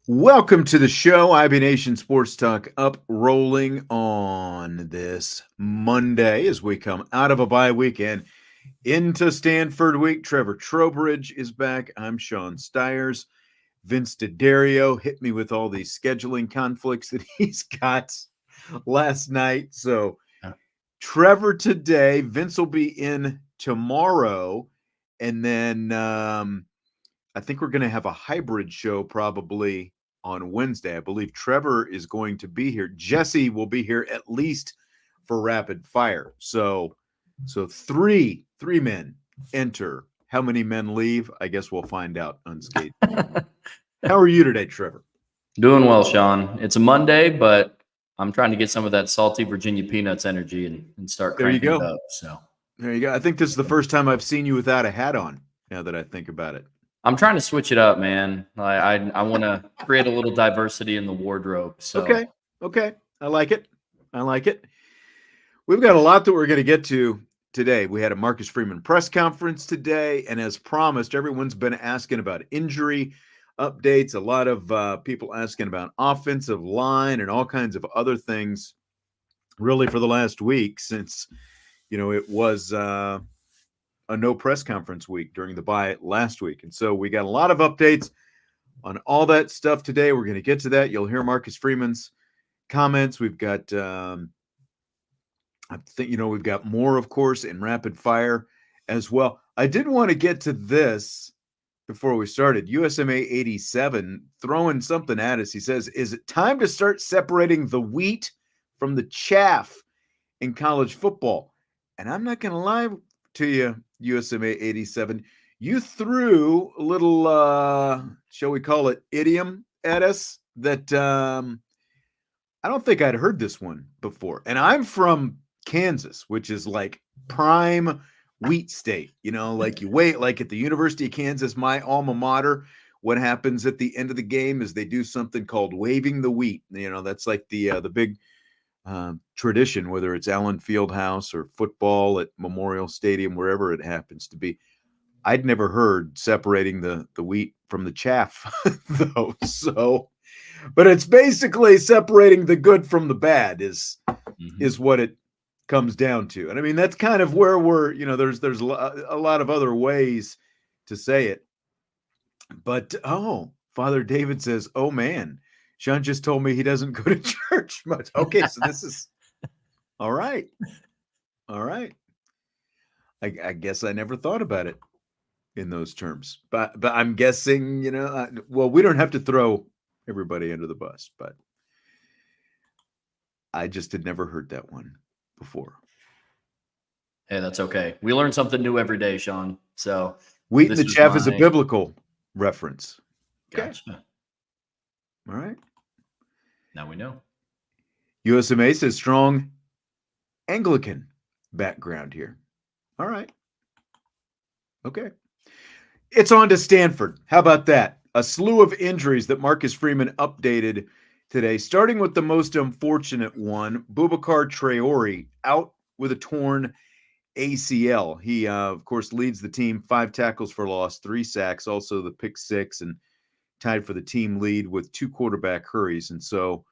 Welcome to the show, IB Nation Sports Talk, up rolling on this Monday as we come out of a bye weekend into Stanford week. Trevor Trowbridge is back. I'm Sean Stiers. Vince D'Addario hit me with all these scheduling conflicts that he's got last night. So Trevor today, Vince will be in tomorrow, and then I think we're going to have a hybrid show probably on Wednesday. I believe Trevor is going to be here. Jesse will be here at least for rapid fire. So three men enter. How many men leave? I guess we'll find out unscathed. How are you today, Trevor? Doing well, Sean. It's a Monday, but I'm trying to get some of that salty Virginia Peanuts energy and start cranking it up. So there you go. I think this is the first time I've seen you without a hat on, now that I think about it. I'm trying to switch it up, man. I want to create a little diversity in the wardrobe. So Okay. I like it. We've got a lot that we're going to get to today. We had a Marcus Freeman press conference today, and as promised, everyone's been asking about injury updates. A lot of people asking about offensive line and all kinds of other things, really, for the last week, since it was a no press conference week during the bye last week. And so we got a lot of updates on all that stuff today. We're going to get to that. You'll hear Marcus Freeman's comments. We've got, I think, we've got more, of course, in rapid fire as well. I did want to get to this before we started. USMA 87 throwing something at us. He says, is it time to start separating the wheat from the chaff in college football? And I'm not going to lie to you, USMA 87, you threw a little, shall we call it, idiom at us that I don't think I'd heard this one before. And I'm from Kansas, which is like prime wheat state. Like you wait, like at the University of Kansas, my alma mater, what happens at the end of the game is they do something called waving the wheat. That's like the big tradition, whether it's Allen Fieldhouse or football at Memorial Stadium, wherever it happens to be. I'd never heard separating the wheat from the chaff, though. So, but it's basically separating the good from the bad is what it comes down to. And I mean, that's kind of where we're, there's a lot of other ways to say it. But, Father David says, oh, man, Sean just told me he doesn't go to church much. Okay, so this is all right. I guess I never thought about it in those terms, but I'm guessing, well, we don't have to throw everybody under the bus, but I just had never heard that one before. Hey, that's okay. We learn something new every day, Sean. So wheat in the chaff is a biblical reference. Okay. Gotcha. All right. Now we know. USMA says strong Anglican background here. All right. Okay. It's on to Stanford. How about that? A slew of injuries that Marcus Freeman updated today, starting with the most unfortunate one, Boubacar Traore, out with a torn ACL. He, of course, leads the team, 5 tackles for loss, 3 sacks, also the pick 6, and tied for the team lead with 2 quarterback hurries. And so,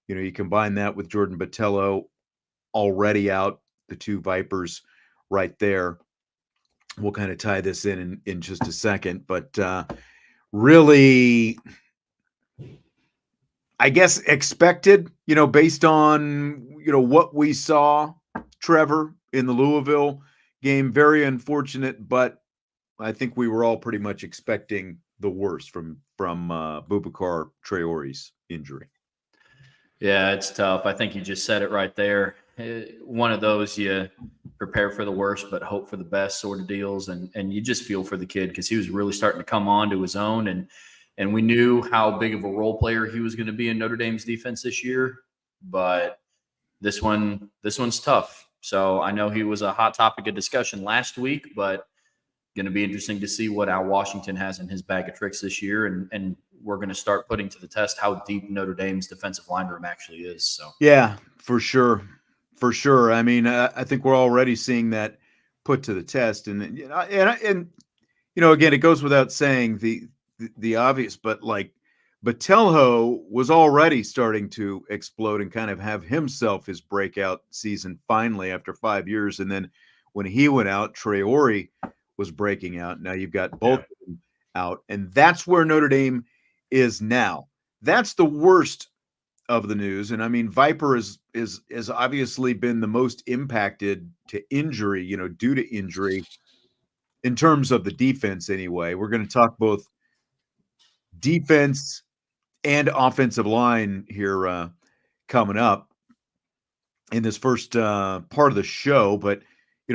you combine that with Jordan Botelho already out, the 2 Vipers right there. We'll kind of tie this in just a second, but really, I guess expected, based on, what we saw, Trevor, in the Louisville game. Very unfortunate, but I think we were all pretty much expecting the worst from Boubacar Traore's injury. Yeah, it's tough. I think you just said it right there. One of those, you prepare for the worst but hope for the best sort of deals, and you just feel for the kid because he was really starting to come on to his own, and we knew how big of a role player he was going to be in Notre Dame's defense this year. But this one's tough. So I know he was a hot topic of discussion last week, but going to be interesting to see what Al Washington has in his bag of tricks this year. And we're going to start putting to the test how deep Notre Dame's defensive line room actually is. So yeah, for sure. For sure. I mean, I think we're already seeing that put to the test. And, again, it goes without saying the obvious, but like Botelho was already starting to explode and kind of have himself his breakout season finally after 5 years. And then when he went out, Traore was breaking out. Now you've got both of them out, and that's where Notre Dame is now. That's the worst of the news. And I mean, Viper is obviously been the most impacted to injury, due to injury in terms of the defense anyway. We're going to talk both defense and offensive line here coming up in this first part of the show. But,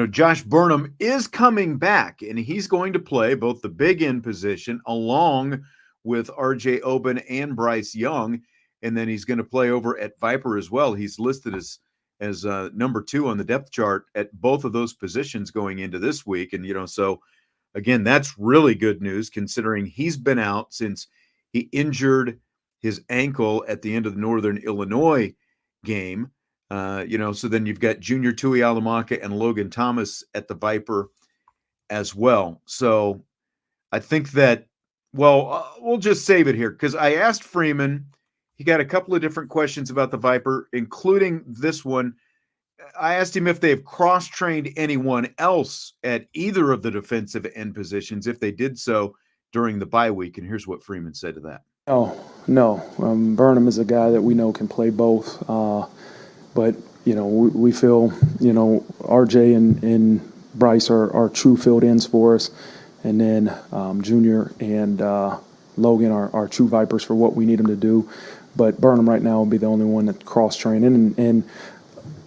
Josh Burnham is coming back, and he's going to play both the big end position along with RJ Oben and Bryce Young. And then he's going to play over at Viper as well. He's listed as number 2 on the depth chart at both of those positions going into this week. And, so again, that's really good news considering he's been out since he injured his ankle at the end of the Northern Illinois game. So then you've got Junior Tuihalamaka and Logan Thomas at the Viper as well. So I think that, we'll just save it here because I asked Freeman. He got a couple of different questions about the Viper, including this one. I asked him if they've cross-trained anyone else at either of the defensive end positions, if they did so during the bye week. And here's what Freeman said to that. Oh, no. Burnham is a guy that we know can play both. But, we feel, RJ and Bryce are true field ends for us. And then Junior and Logan are true Vipers for what we need them to do. But Burnham right now will be the only one that cross-training. And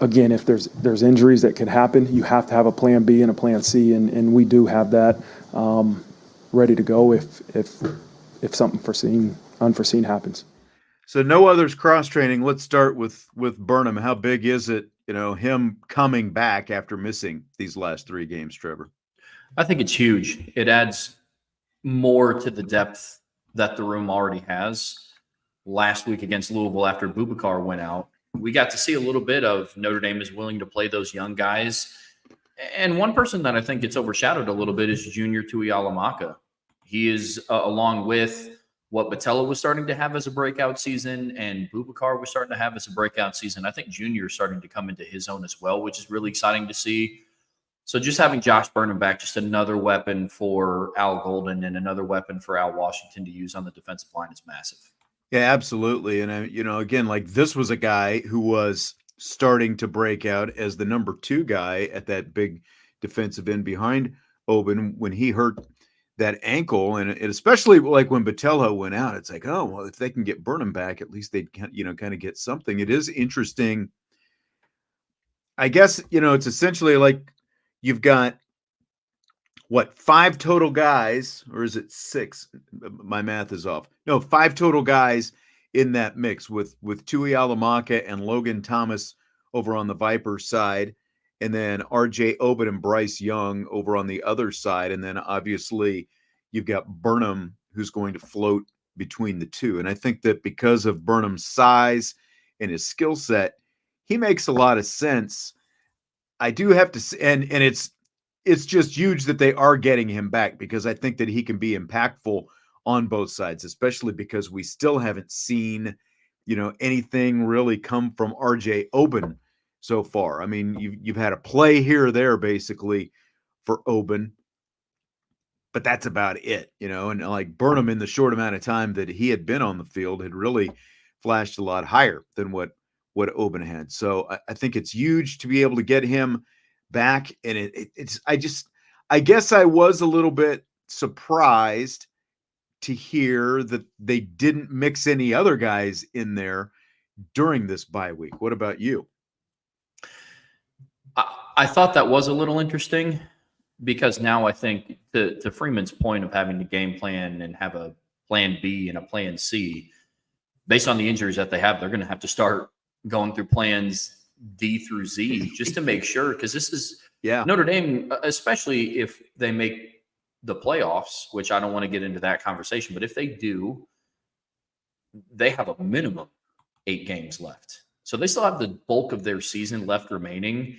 again, if there's injuries that could happen, you have to have a plan B and a plan C. And we do have that ready to go if something unforeseen happens. So no others cross-training. Let's start with Burnham. How big is it, him coming back after missing these last 3 games, Trevor? I think it's huge. It adds more to the depth that the room already has. Last week against Louisville after Boubacar went out, we got to see a little bit of Notre Dame is willing to play those young guys. And one person that I think gets overshadowed a little bit is Junior Tuihalamaka. He is, along with what Botelho was starting to have as a breakout season and Boubacar was starting to have as a breakout season. I think Junior is starting to come into his own as well, which is really exciting to see. So just having Josh Burnham back, just another weapon for Al Golden and another weapon for Al Washington to use on the defensive line is massive. Yeah, absolutely. And, again, like this was a guy who was starting to break out as the number 2 guy at that big defensive end behind Oben when he hurt that ankle. And especially like when Botelho went out, it's like, oh, well, if they can get Burnham back, at least they'd, kind of get something. It is interesting. I guess, it's essentially like you've got, 5 total guys, or is it 6? My math is off. No, 5 total guys in that mix with Tuihalamaka and Logan Thomas over on the Viper side, and then RJ Oben and Bryce Young over on the other side. And then obviously you've got Burnham who's going to float between the two. And I think that because of Burnham's size and his skill set, he makes a lot of sense. I do have to say, and it's just huge that they are getting him back because I think that he can be impactful on both sides, especially because we still haven't seen, anything really come from RJ Oben so far. I mean, you've had a play here or there basically for Oben, but that's about it, and like Burnham in the short amount of time that he had been on the field had really flashed a lot higher than what Oben had. So I think it's huge to be able to get him back. And I guess I was a little bit surprised to hear that they didn't mix any other guys in there during this bye week. What about you? I thought that was a little interesting because now I think to Freeman's point of having the game plan and have a plan B and a plan C, based on the injuries that they have, they're going to have to start going through plans D through Z just to make sure, because this is Yeah. Notre Dame, especially if they make the playoffs, which I don't want to get into that conversation, but if they do, they have a minimum 8 games left. So they still have the bulk of their season left remaining.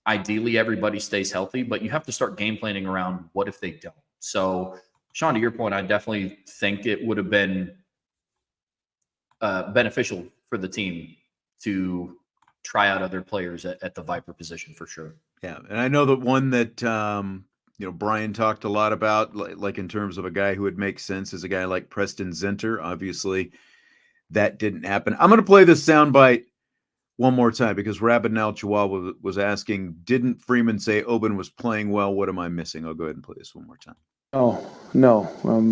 Ideally, everybody stays healthy, but you have to start game planning around what if they don't. So, Sean, to your point, I definitely think it would have been beneficial for the team to try out other players at the Viper position for sure. Yeah, and I know that one that Brian talked a lot about, like in terms of a guy who would make sense, is a guy like Preston Zinter. Obviously, that didn't happen. I'm going to play this soundbite one more time because Rabid Al Chihuahua was asking, didn't Freeman say Oben was playing well? What am I missing? I'll go ahead and play this one more time. Oh, no.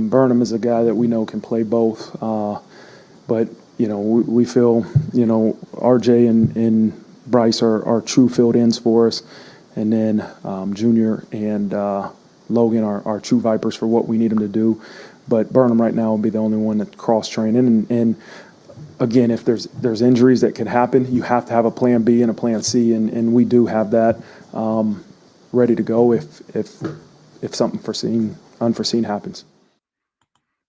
Burnham is a guy that we know can play both. But, we feel, RJ and Bryce are true field-ins for us. And then Junior and Logan are true Vipers for what we need them to do. But Burnham right now will be the only one that cross-training. And again, if there's injuries that could happen, you have to have a plan B and a plan C. And we do have that ready to go if something unforeseen happens.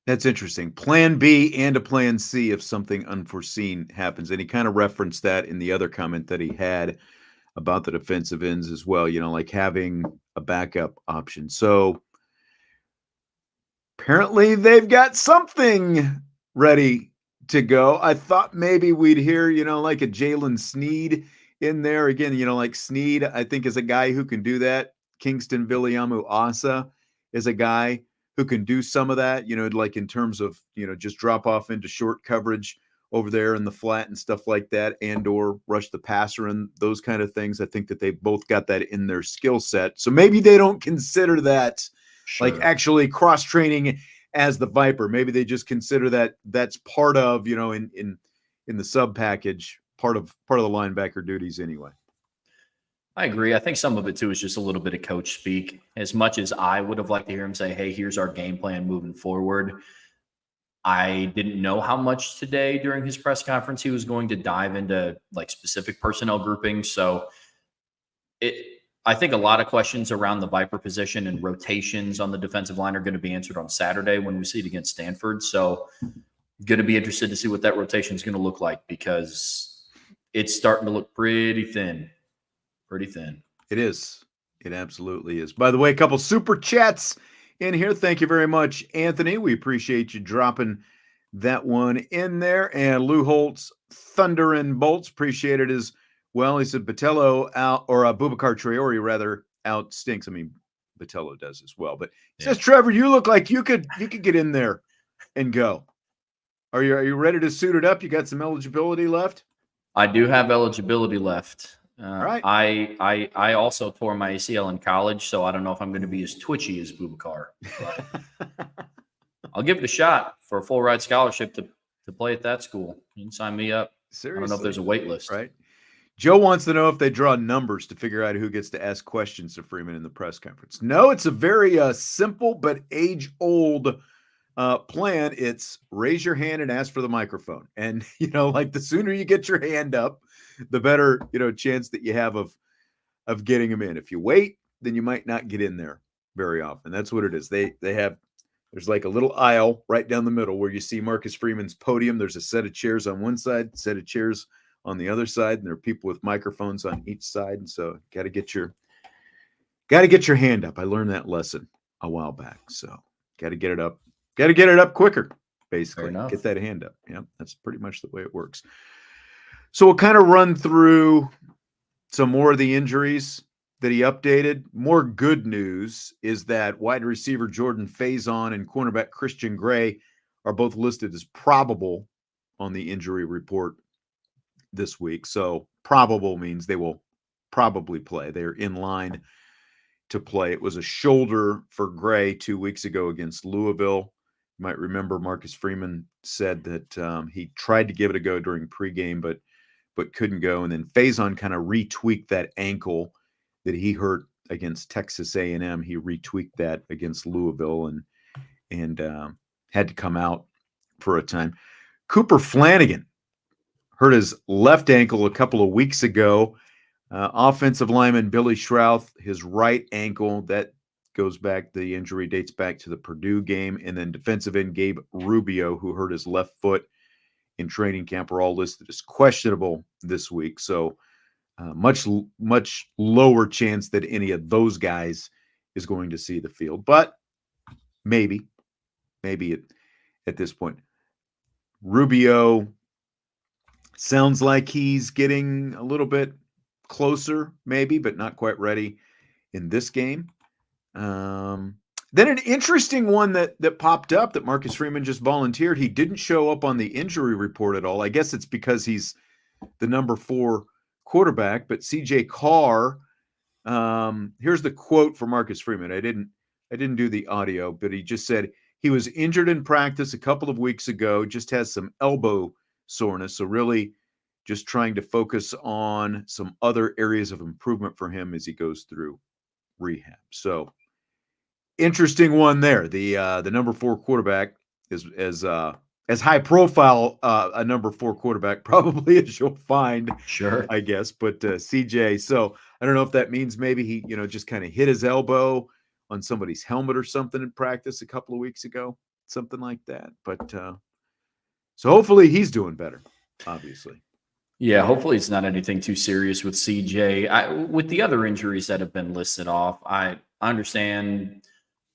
That's interesting. Plan B and a plan C if something unforeseen happens. And he kind of referenced that in the other comment that he had about the defensive ends as well, like having a backup option. So apparently they've got something ready to go. I thought maybe we'd hear, like a Jalen Sneed in there. Again, like Sneed, I think is a guy who can do that. Kingston Viliamu Asa is a guy who can do some of that, like in terms of, just drop off into short coverage over there in the flat and stuff like that, and or rush the passer and those kind of things. I think that they both got that in their skill set. So maybe they don't consider that like actually cross-training as the Viper. Maybe they just consider that that's part of, in the sub package, part of the linebacker duties anyway. I agree. I think some of it too is just a little bit of coach speak. As much as I would have liked to hear him say, hey, here's our game plan moving forward, I didn't know how much today during his press conference he was going to dive into like specific personnel groupings. So I think a lot of questions around the Viper position and rotations on the defensive line are going to be answered on Saturday when we see it against Stanford. So going to be interested to see what that rotation is going to look like, because it's starting to look pretty thin. Pretty thin. It is. It absolutely is. By the way, a couple super chats in here. Thank you very much, Anthony. We appreciate you dropping that one in there. And Lou Holtz, Thunder and Bolts, appreciate it as well. He said Botello out, or Boubacar Traore rather, out stinks. I mean, Botello does as well. But he says, Trevor, you look like you could get in there and go. Are you ready to suit it up? You got some eligibility left? I do have eligibility left. All right. I also tore my ACL in college, so I don't know if I'm going to be as twitchy as Boubacar. I'll give it a shot for a full ride scholarship to play at that school. You can sign me up. Seriously. I don't know if there's a wait list. Right. Joe wants to know if they draw numbers to figure out who gets to ask questions to Freeman in the press conference. No, it's a very simple but age-old plan. It's raise your hand and ask for the microphone. And, like the sooner you get your hand up, the better, chance that you have of getting them in. If you wait, then you might not get in there very often. That's what it is. There's like a little aisle right down the middle where you see Marcus Freeman's podium. There's a set of chairs on one side, set of chairs on the other side, and there are people with microphones on each side. And so got to get your hand up. I learned that lesson a while back. So got to get it up. Got to get it up quicker, basically. Get that hand up. Yeah, that's pretty much the way it works. So we'll kind of run through some more of the injuries that he updated. More good news is that wide receiver Jordan Faison and cornerback Christian Gray are both listed as probable on the injury report this week. So probable means they will probably play. They're in line to play. It was a shoulder for Gray 2 weeks ago against Louisville. You might remember Marcus Freeman said that he tried to give it a go during pregame, but couldn't go. And then Faison kind of retweaked that ankle that he hurt against Texas A&M. He retweaked that against Louisville and had to come out for a time. Cooper Flanagan hurt his left ankle a couple of weeks ago. Offensive lineman Billy Schrouth, his right ankle, that goes back, the injury dates back to the Purdue game. And then defensive end Gabe Rubio, who hurt his left foot in training camp, are all listed as questionable this week. So much lower chance that any of those guys is going to see the field. But maybe at this point. Rubio sounds like he's getting a little bit closer, maybe, but not quite ready in this game. Then an interesting one that popped up that Marcus Freeman just volunteered. He didn't show up on the injury report at all. I guess it's because he's the number 4 quarterback, but CJ Carr, here's the quote from Marcus Freeman. I didn't do the audio, but he just said he was injured in practice a couple of weeks ago, just has some elbow soreness. So really just trying to focus on some other areas of improvement for him as he goes through rehab. So interesting one there. The number 4 quarterback is as high profile a number 4 quarterback probably as you'll find, Sure, I guess. But CJ, so I don't know if that means maybe he, just kind of hit his elbow on somebody's helmet or something in practice a couple of weeks ago, something like that. But so hopefully he's doing better, obviously. Yeah, hopefully it's not anything too serious with CJ. With the other injuries that have been listed off, I understand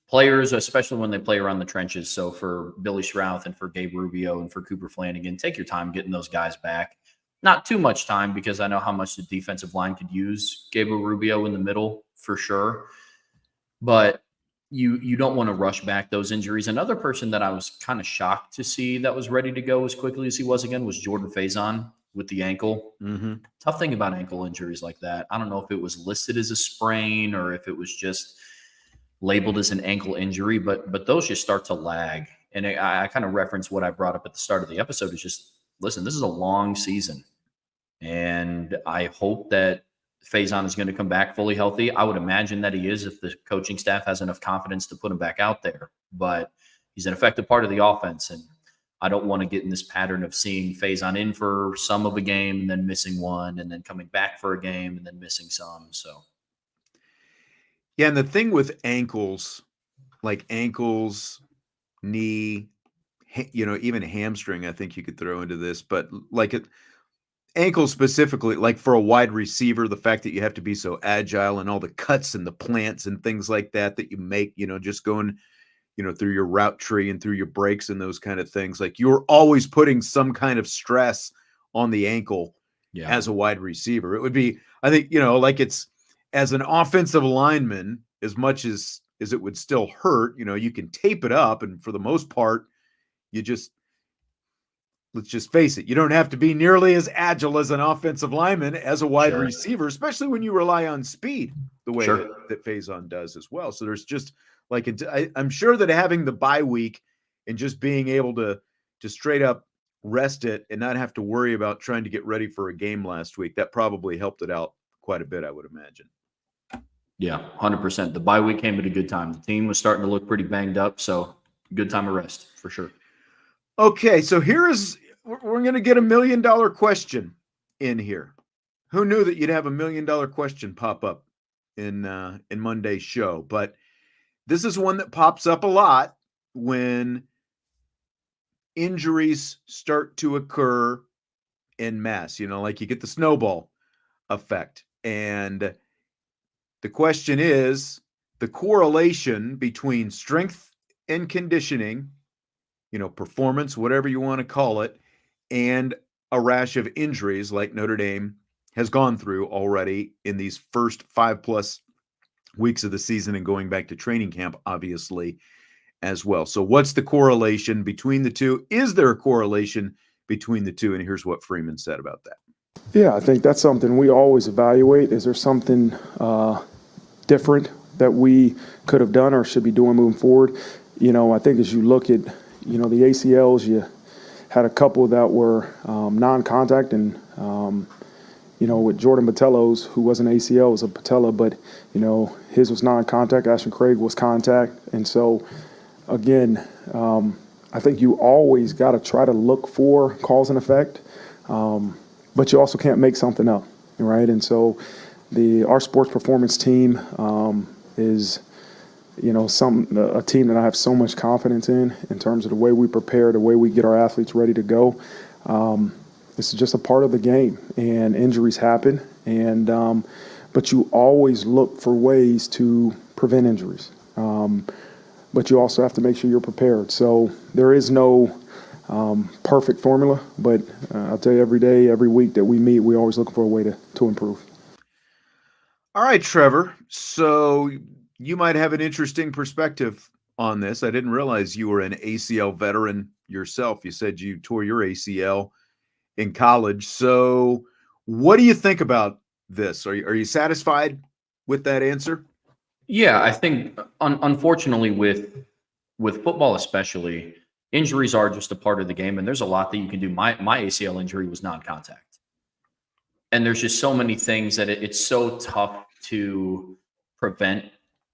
players, especially when they play around the trenches. So for Billy Schrouth and for Gabe Rubio and for Cooper Flanagan, take your time getting those guys back. Not too much time, because I know how much the defensive line could use Gabriel Rubio in the middle for sure. But you don't want to rush back those injuries. Another person that I was kind of shocked to see that was ready to go as quickly as he was again was Jordan Faison with the ankle. Mm-hmm. Tough thing about ankle injuries like that, I don't know if it was listed as a sprain or if it was just labeled as an ankle injury, but those just start to lag. And I kind of reference what I brought up at the start of the episode is just, listen, this is a long season. And I hope that Faison is going to come back fully healthy. I would imagine that he is if the coaching staff has enough confidence to put him back out there. But he's an effective part of the offense, and I don't want to get in this pattern of seeing Faison in for some of a game and then missing one, and then coming back for a game and then missing some. So, yeah, and the thing with ankles, like ankles, knee, even hamstring, I think you could throw into this, but like ankle specifically, like for a wide receiver, the fact that you have to be so agile and all the cuts and the plants and things like that you make, just going, through your route tree and through your breaks and those kind of things. Like you're always putting some kind of stress on the ankle as a wide receiver. It would be, I think, like it's as an offensive lineman, as much as it would still hurt, you can tape it up. And for the most part, let's just face it, you don't have to be nearly as agile as an offensive lineman as a wide receiver, especially when you rely on speed the way that Faison does as well. So there's just like, I'm sure that having the bye week and just being able to straight up rest it and not have to worry about trying to get ready for a game last week, that probably helped it out quite a bit, I would imagine. Yeah, 100%. The bye week came at a good time. The team was starting to look pretty banged up, so good time of rest for sure. Okay, so we're going to get $1 million question in here. Who knew that you'd have $1 million question pop up in Monday's show? But this is one that pops up a lot when injuries start to occur en masse, like you get the snowball effect. And the question is the correlation between strength and conditioning, performance, whatever you want to call it, and a rash of injuries like Notre Dame has gone through already in these first 5+ weeks of the season and going back to training camp, obviously, as well. So what's the correlation between the two? Is there a correlation between the two? And here's what Freeman said about that. Yeah, I think that's something we always evaluate. Is there something different that we could have done or should be doing moving forward? I think as you look at, the ACLs, you had a couple that were non-contact, and with Jordan Botelho's, who was an ACL, was a patella, but his was non-contact. Ashton Craig was contact, and so again, I think you always got to try to look for cause and effect. But you also can't make something up, right? And so our sports performance team is, a team that I have so much confidence in terms of the way we prepare, the way we get our athletes ready to go. This is just a part of the game, and injuries happen, but you always look for ways to prevent injuries. But you also have to make sure you're prepared. So there is no perfect formula, but I'll tell you, every day, every week that we meet, we always look for a way to improve. All right, Trevor. So you might have an interesting perspective on this. I didn't realize you were an ACL veteran yourself. You said you tore your ACL in college. So what do you think about this? Are you satisfied with that answer? Yeah, I think unfortunately with football especially, injuries are just a part of the game, and there's a lot that you can do. My ACL injury was non-contact, and there's just so many things that it's so tough to prevent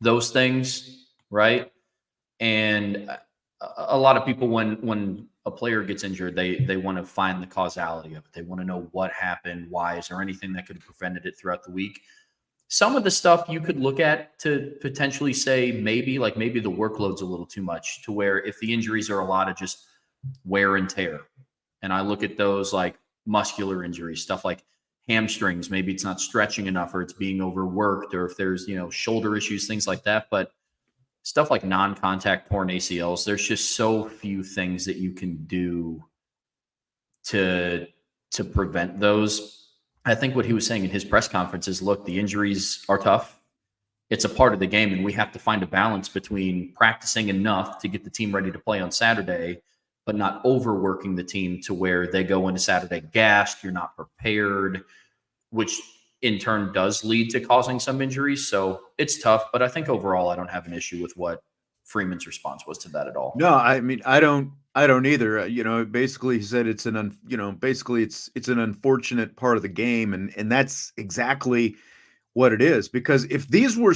those things, right? And a lot of people, when a player gets injured, they want to find the causality of it. They want to know what happened, why, is there anything that could have prevented it throughout the week? Some of the stuff you could look at to potentially say maybe the workload's a little too much, to where if the injuries are a lot of just wear and tear, and I look at those like muscular injuries, stuff like hamstrings, maybe it's not stretching enough, or it's being overworked, or if there's shoulder issues, things like that. But stuff like non-contact torn ACLs, there's just so few things that you can do to prevent those. I think what he was saying in his press conference is, look, the injuries are tough. It's a part of the game, and we have to find a balance between practicing enough to get the team ready to play on Saturday, but not overworking the team to where they go into Saturday gassed, you're not prepared, which in turn does lead to causing some injuries. So it's tough, but I think overall I don't have an issue with what Freeman's response was to that at all. No, I mean, I don't either. Basically he said it's an unfortunate part of the game, and that's exactly what it is. Because if these were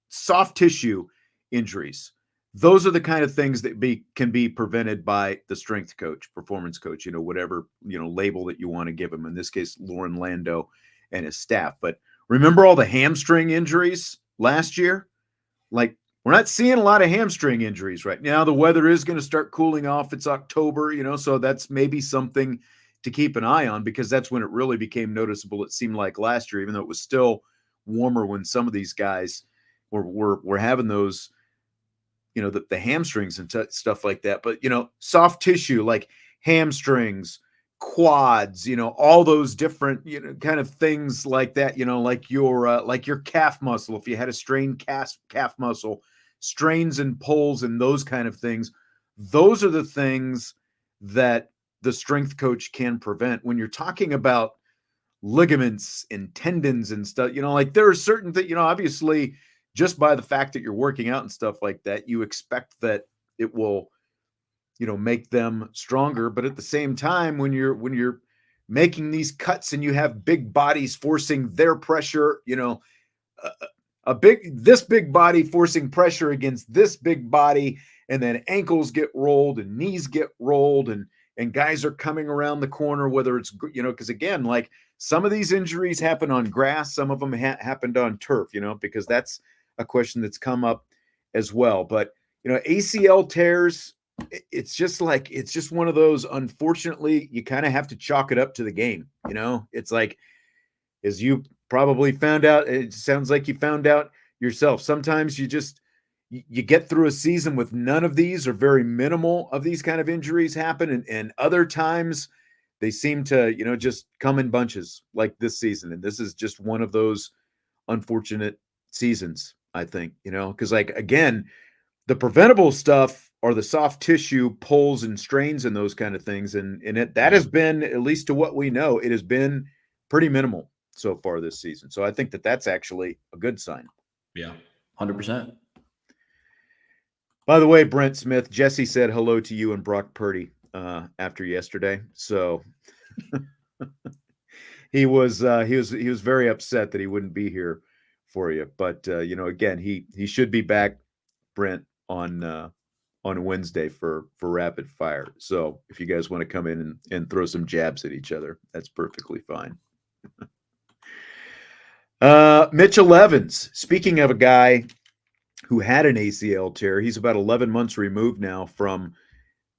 soft tissue injuries, those are the kind of things that can be prevented by the strength coach, performance coach, whatever, label that you want to give him. In this case, Lauren Lando and his staff. But remember all the hamstring injuries last year? Like, we're not seeing a lot of hamstring injuries right now. The weather is going to start cooling off. It's October, so that's maybe something to keep an eye on, because that's when it really became noticeable. It seemed like last year, even though it was still warmer when some of these guys were having those, the hamstrings and stuff like that. But, soft tissue like hamstrings, quads, all those different, kind of things like that, like your calf muscle. If you had a strained calf muscle, strains and pulls and those kind of things, those are the things that the strength coach can prevent. When you're talking about ligaments and tendons and stuff, like there are certain that, obviously just by the fact that you're working out and stuff like that, you expect that it will, make them stronger. But at the same time, when you're making these cuts and you have big bodies forcing their pressure, this big body forcing pressure against this big body, and then ankles get rolled and knees get rolled, and guys are coming around the corner, whether it's, because again, like some of these injuries happen on grass, some of them happened on turf, because that's a question that's come up as well. But, ACL tears, it's just one of those, unfortunately, you kind of have to chalk it up to the game. It's like, as you probably found out, it sounds like you found out yourself, sometimes you get through a season with none of these or very minimal of these kind of injuries happen. And other times they seem to, just come in bunches like this season. And this is just one of those unfortunate seasons, I think, because like, again, the preventable stuff are the soft tissue pulls and strains and those kind of things. And that has been, at least to what we know, it has been pretty minimal so far this season. So I think that that's actually a good sign. Yeah, 100%. By the way, Brent Smith, Jesse said hello to you and Brock Purdy after yesterday. So he was very upset that he wouldn't be here for you. But again, he should be back, Brent, on on Wednesday for rapid fire. So if you guys want to come in and throw some jabs at each other, that's perfectly fine. Mitchell Evans, speaking of a guy who had an ACL tear, he's about 11 months removed now from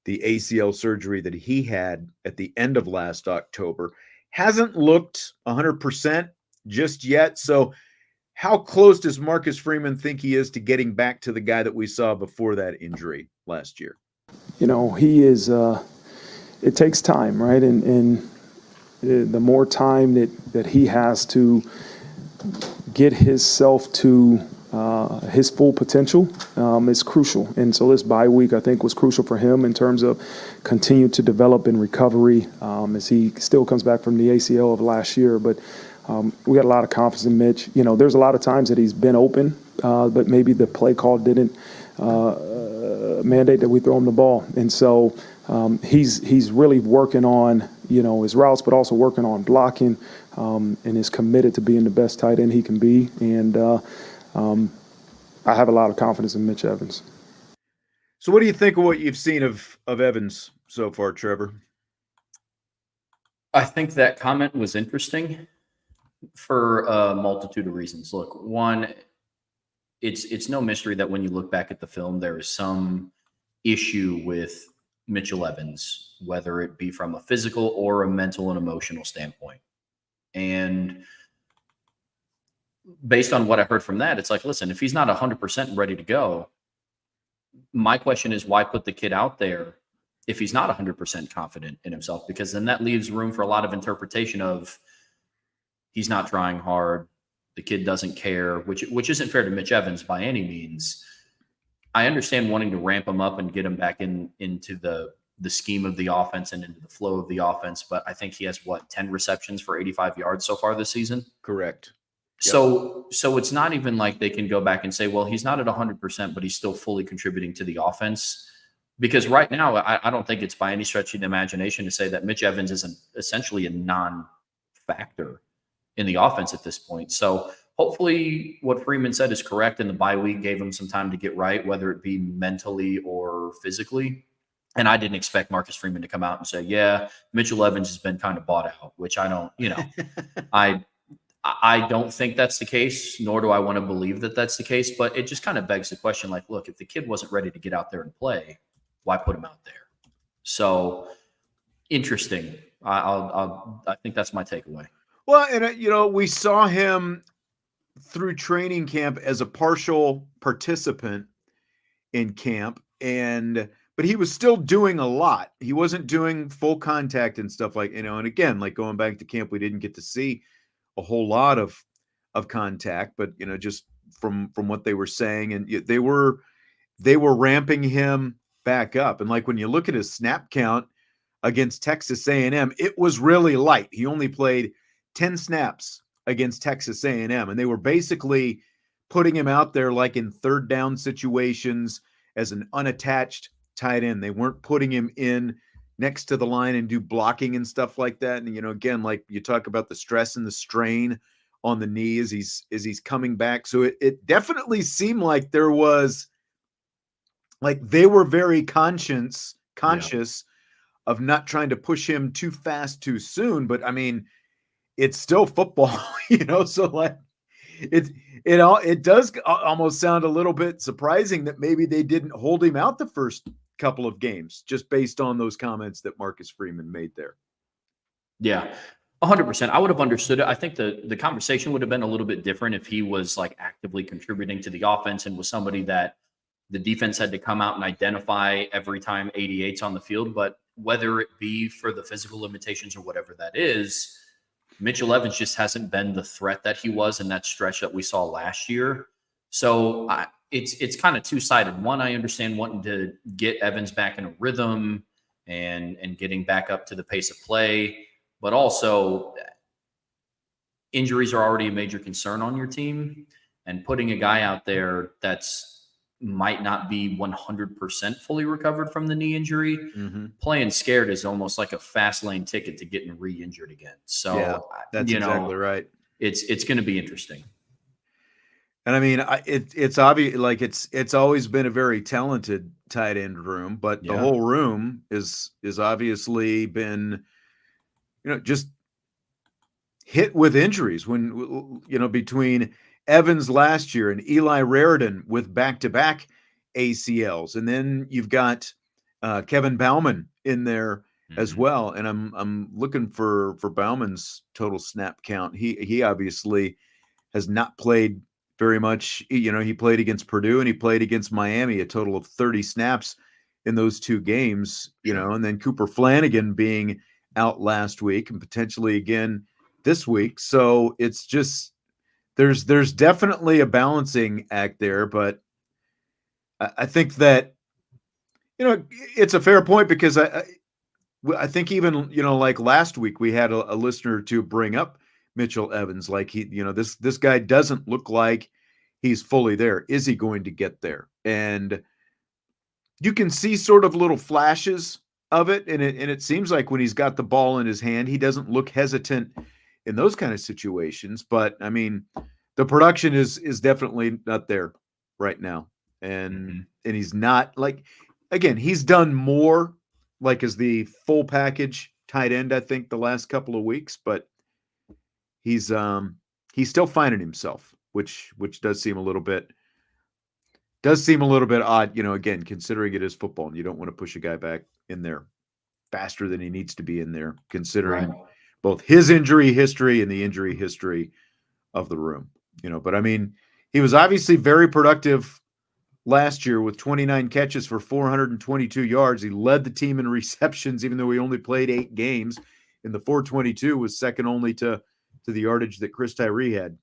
the ACL surgery that he had at the end of last October. Hasn't looked 100% just yet. So how close does Marcus Freeman think he is to getting back to the guy that we saw before that injury last year? He is, it takes time, right? And the more time that he has to get himself to his full potential is crucial. And so this bye week, I think, was crucial for him in terms of continue to develop in recovery as he still comes back from the ACL of last year. But we got a lot of confidence in Mitch. There's a lot of times that he's been open, but maybe the play call didn't mandate that we throw him the ball. And so he's really working on, his routes, but also working on blocking and is committed to being the best tight end he can be. And I have a lot of confidence in Mitch Evans. So what do you think of what you've seen of Evans so far, Trevor? I think that comment was interesting for a multitude of reasons. Look, one, it's no mystery that when you look back at the film, there is some issue with Mitchell Evans, whether it be from a physical or a mental and emotional standpoint. And based on what I heard from that, it's like, listen, if he's not 100% ready to go, my question is, why put the kid out there if he's not 100% confident in himself? Because then that leaves room for a lot of interpretation of he's not trying hard, the kid doesn't care, which isn't fair to Mitch Evans by any means. I understand wanting to ramp him up and get him back into the scheme of the offense and into the flow of the offense, but I think he has 10 receptions for 85 yards so far this season? Correct. Yep. So it's not even like they can go back and say, well, he's not at 100%, but he's still fully contributing to the offense. Because right now, I don't think it's by any stretch of the imagination to say that Mitch Evans is essentially a non-factor in the offense at this point. So hopefully what Freeman said is correct, and the bye week gave him some time to get right, whether it be mentally or physically. And I didn't expect Marcus Freeman to come out and say, yeah, Mitchell Evans has been kind of bought out, which I don't, I don't think that's the case, nor do I want to believe that that's the case. But it just kind of begs the question, like, look, if the kid wasn't ready to get out there and play, why put him out there? So interesting. I think that's my takeaway. Well, and we saw him through training camp as a partial participant in camp, but he was still doing a lot. He wasn't doing full contact and stuff like, and again, like going back to camp, we didn't get to see a whole lot of contact, but just from what they were saying, and they were ramping him back up. And like when you look at his snap count against Texas A&M, it was really light. He only played 10 snaps against Texas A&M, and they were basically putting him out there like in third down situations as an unattached tight end. They weren't putting him in next to the line and do blocking and stuff like that. And, again, like you talk about the stress and the strain on the knee as he's coming back. So it definitely seemed like there was, like, they were very conscious of not trying to push him too fast, too soon. But I mean, it's still football, so like it does almost sound a little bit surprising that maybe they didn't hold him out the first couple of games just based on those comments that Marcus Freeman made there. Yeah, 100%. I would have understood it. I think the conversation would have been a little bit different if he was like actively contributing to the offense and was somebody that the defense had to come out and identify every time 88's on the field. But whether it be for the physical limitations or whatever that is, Mitchell Evans just hasn't been the threat that he was in that stretch that we saw last year. So it's kind of two-sided. One, I understand wanting to get Evans back in a rhythm and getting back up to the pace of play, but also injuries are already a major concern on your team, and putting a guy out there that's might not be 100% fully recovered from the knee injury, playing scared is almost like a fast lane ticket to getting re-injured again. So yeah, that's exactly right. It's going to be interesting. And I mean, it's obvious, like it's always been a very talented tight end room, but the Yeah. whole room is obviously been, just hit with injuries when, between Evans last year and Eli Raridan with back-to-back ACLs. And then you've got Kevin Bauman in there as well. And I'm looking for Bauman's total snap count. He obviously has not played very much. He played against Purdue and he played against Miami, a total of 30 snaps in those two games, and then Cooper Flanagan being out last week and potentially again this week. So it's just, there's definitely a balancing act there, but I think that, it's a fair point because I think even, like last week we had a listener to bring up Mitchell Evans, like this guy doesn't look like he's fully there. Is he going to get there? And you can see sort of little flashes of it, and it seems like when he's got the ball in his hand, he doesn't look hesitant in those kind of situations. But I mean, the production is definitely not there right now, and he's not, like, again, he's done more like as the full package tight end, I think, the last couple of weeks, but he's still finding himself, which does seem a little bit odd, again, considering it is football and you don't want to push a guy back in there faster than he needs to be in there, considering both his injury history and the injury history of the room, but I mean, he was obviously very productive last year with 29 catches for 422 yards. He led the team in receptions, even though he only played 8 games, and the 422 was second only to the yardage that Chris Tyree had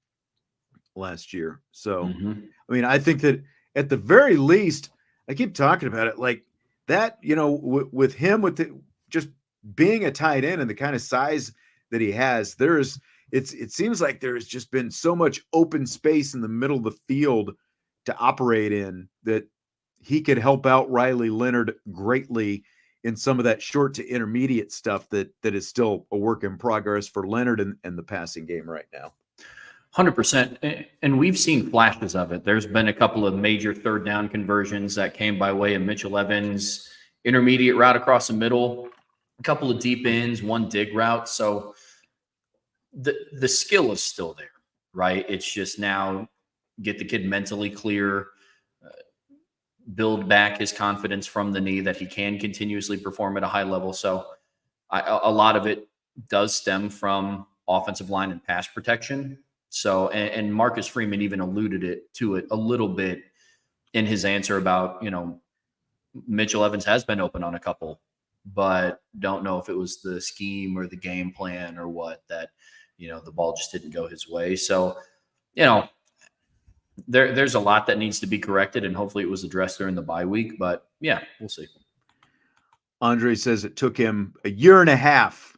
last year. So, I mean, I think that at the very least, I keep talking about it like that, with him, just being a tight end and the kind of size that he has, it seems like there's just been so much open space in the middle of the field to operate in that he could help out Riley Leonard greatly in some of that short to intermediate stuff that is still a work in progress for Leonard and the passing game right now. 100%. And we've seen flashes of it. There's been a couple of major third down conversions that came by way of Mitchell Evans, intermediate route across the middle, a couple of deep ends, one dig route. So the skill is still there, right? It's just now get the kid mentally clear, build back his confidence from the knee that he can continuously perform at a high level. So a lot of it does stem from offensive line and pass protection. So, and Marcus Freeman even alluded to it a little bit in his answer about, Mitchell Evans has been open on a couple, but don't know if it was the scheme or the game plan or what, that, the ball just didn't go his way. So, there's a lot that needs to be corrected, and hopefully it was addressed during the bye week. But yeah, we'll see. Andre says it took him a year and a half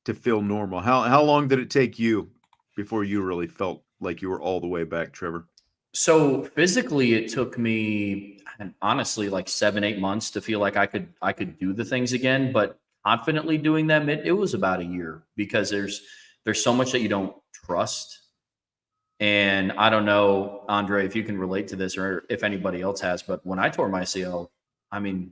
to feel normal. How long did it take you before you really felt like you were all the way back, Trevor? So physically, it took me, honestly, like 7-8 months to feel like I could do the things again. But confidently doing them, it was about a year, because there's so much that you don't trust. And I don't know, Andre, if you can relate to this or if anybody else has, but when I tore my ACL, I mean,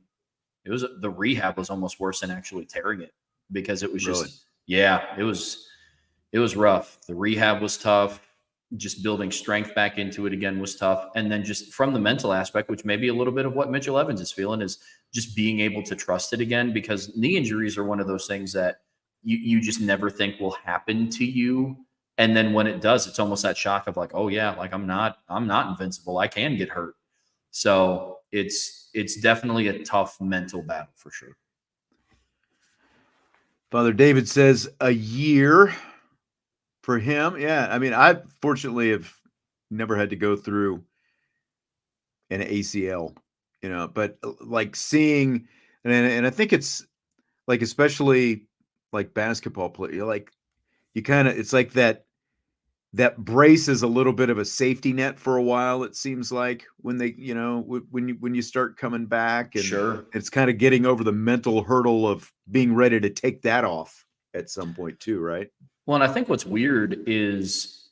the rehab was almost worse than actually tearing it, because it was just, it was rough. The rehab was tough. Just building strength back into it again was tough. And then just from the mental aspect, which may be a little bit of what Mitchell Evans is feeling, is just being able to trust it again, because knee injuries are one of those things that you just never think will happen to you. And then when it does, it's almost that shock of like, oh yeah, like I'm not invincible. I can get hurt. So it's definitely a tough mental battle for sure. Father David says a year for him. Yeah. I mean, I fortunately have never had to go through an ACL, but like seeing, and I think it's like, especially like basketball play, like you kind of, it's like that brace is a little bit of a safety net for a while. It seems like when they, when you start coming back, and Sure, it's kind of getting over the mental hurdle of being ready to take that off at some point too, right? Well, and I think what's weird is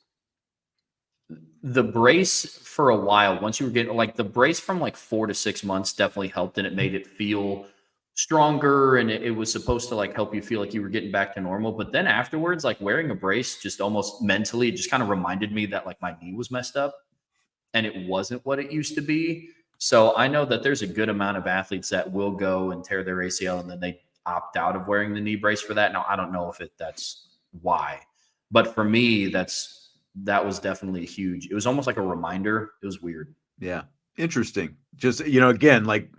the brace for a while, once you were getting like the brace from like 4 to 6 months definitely helped, and it made it feel stronger, and it was supposed to like help you feel like you were getting back to normal. But then afterwards, like wearing a brace just almost mentally, it just kind of reminded me that like my knee was messed up and it wasn't what it used to be. So I know that there's a good amount of athletes that will go and tear their ACL and then they opt out of wearing the knee brace for that. Now, I don't know if that's why, but for me, that was definitely huge. It was almost like a reminder. It was weird. Yeah. Interesting. Just, again, like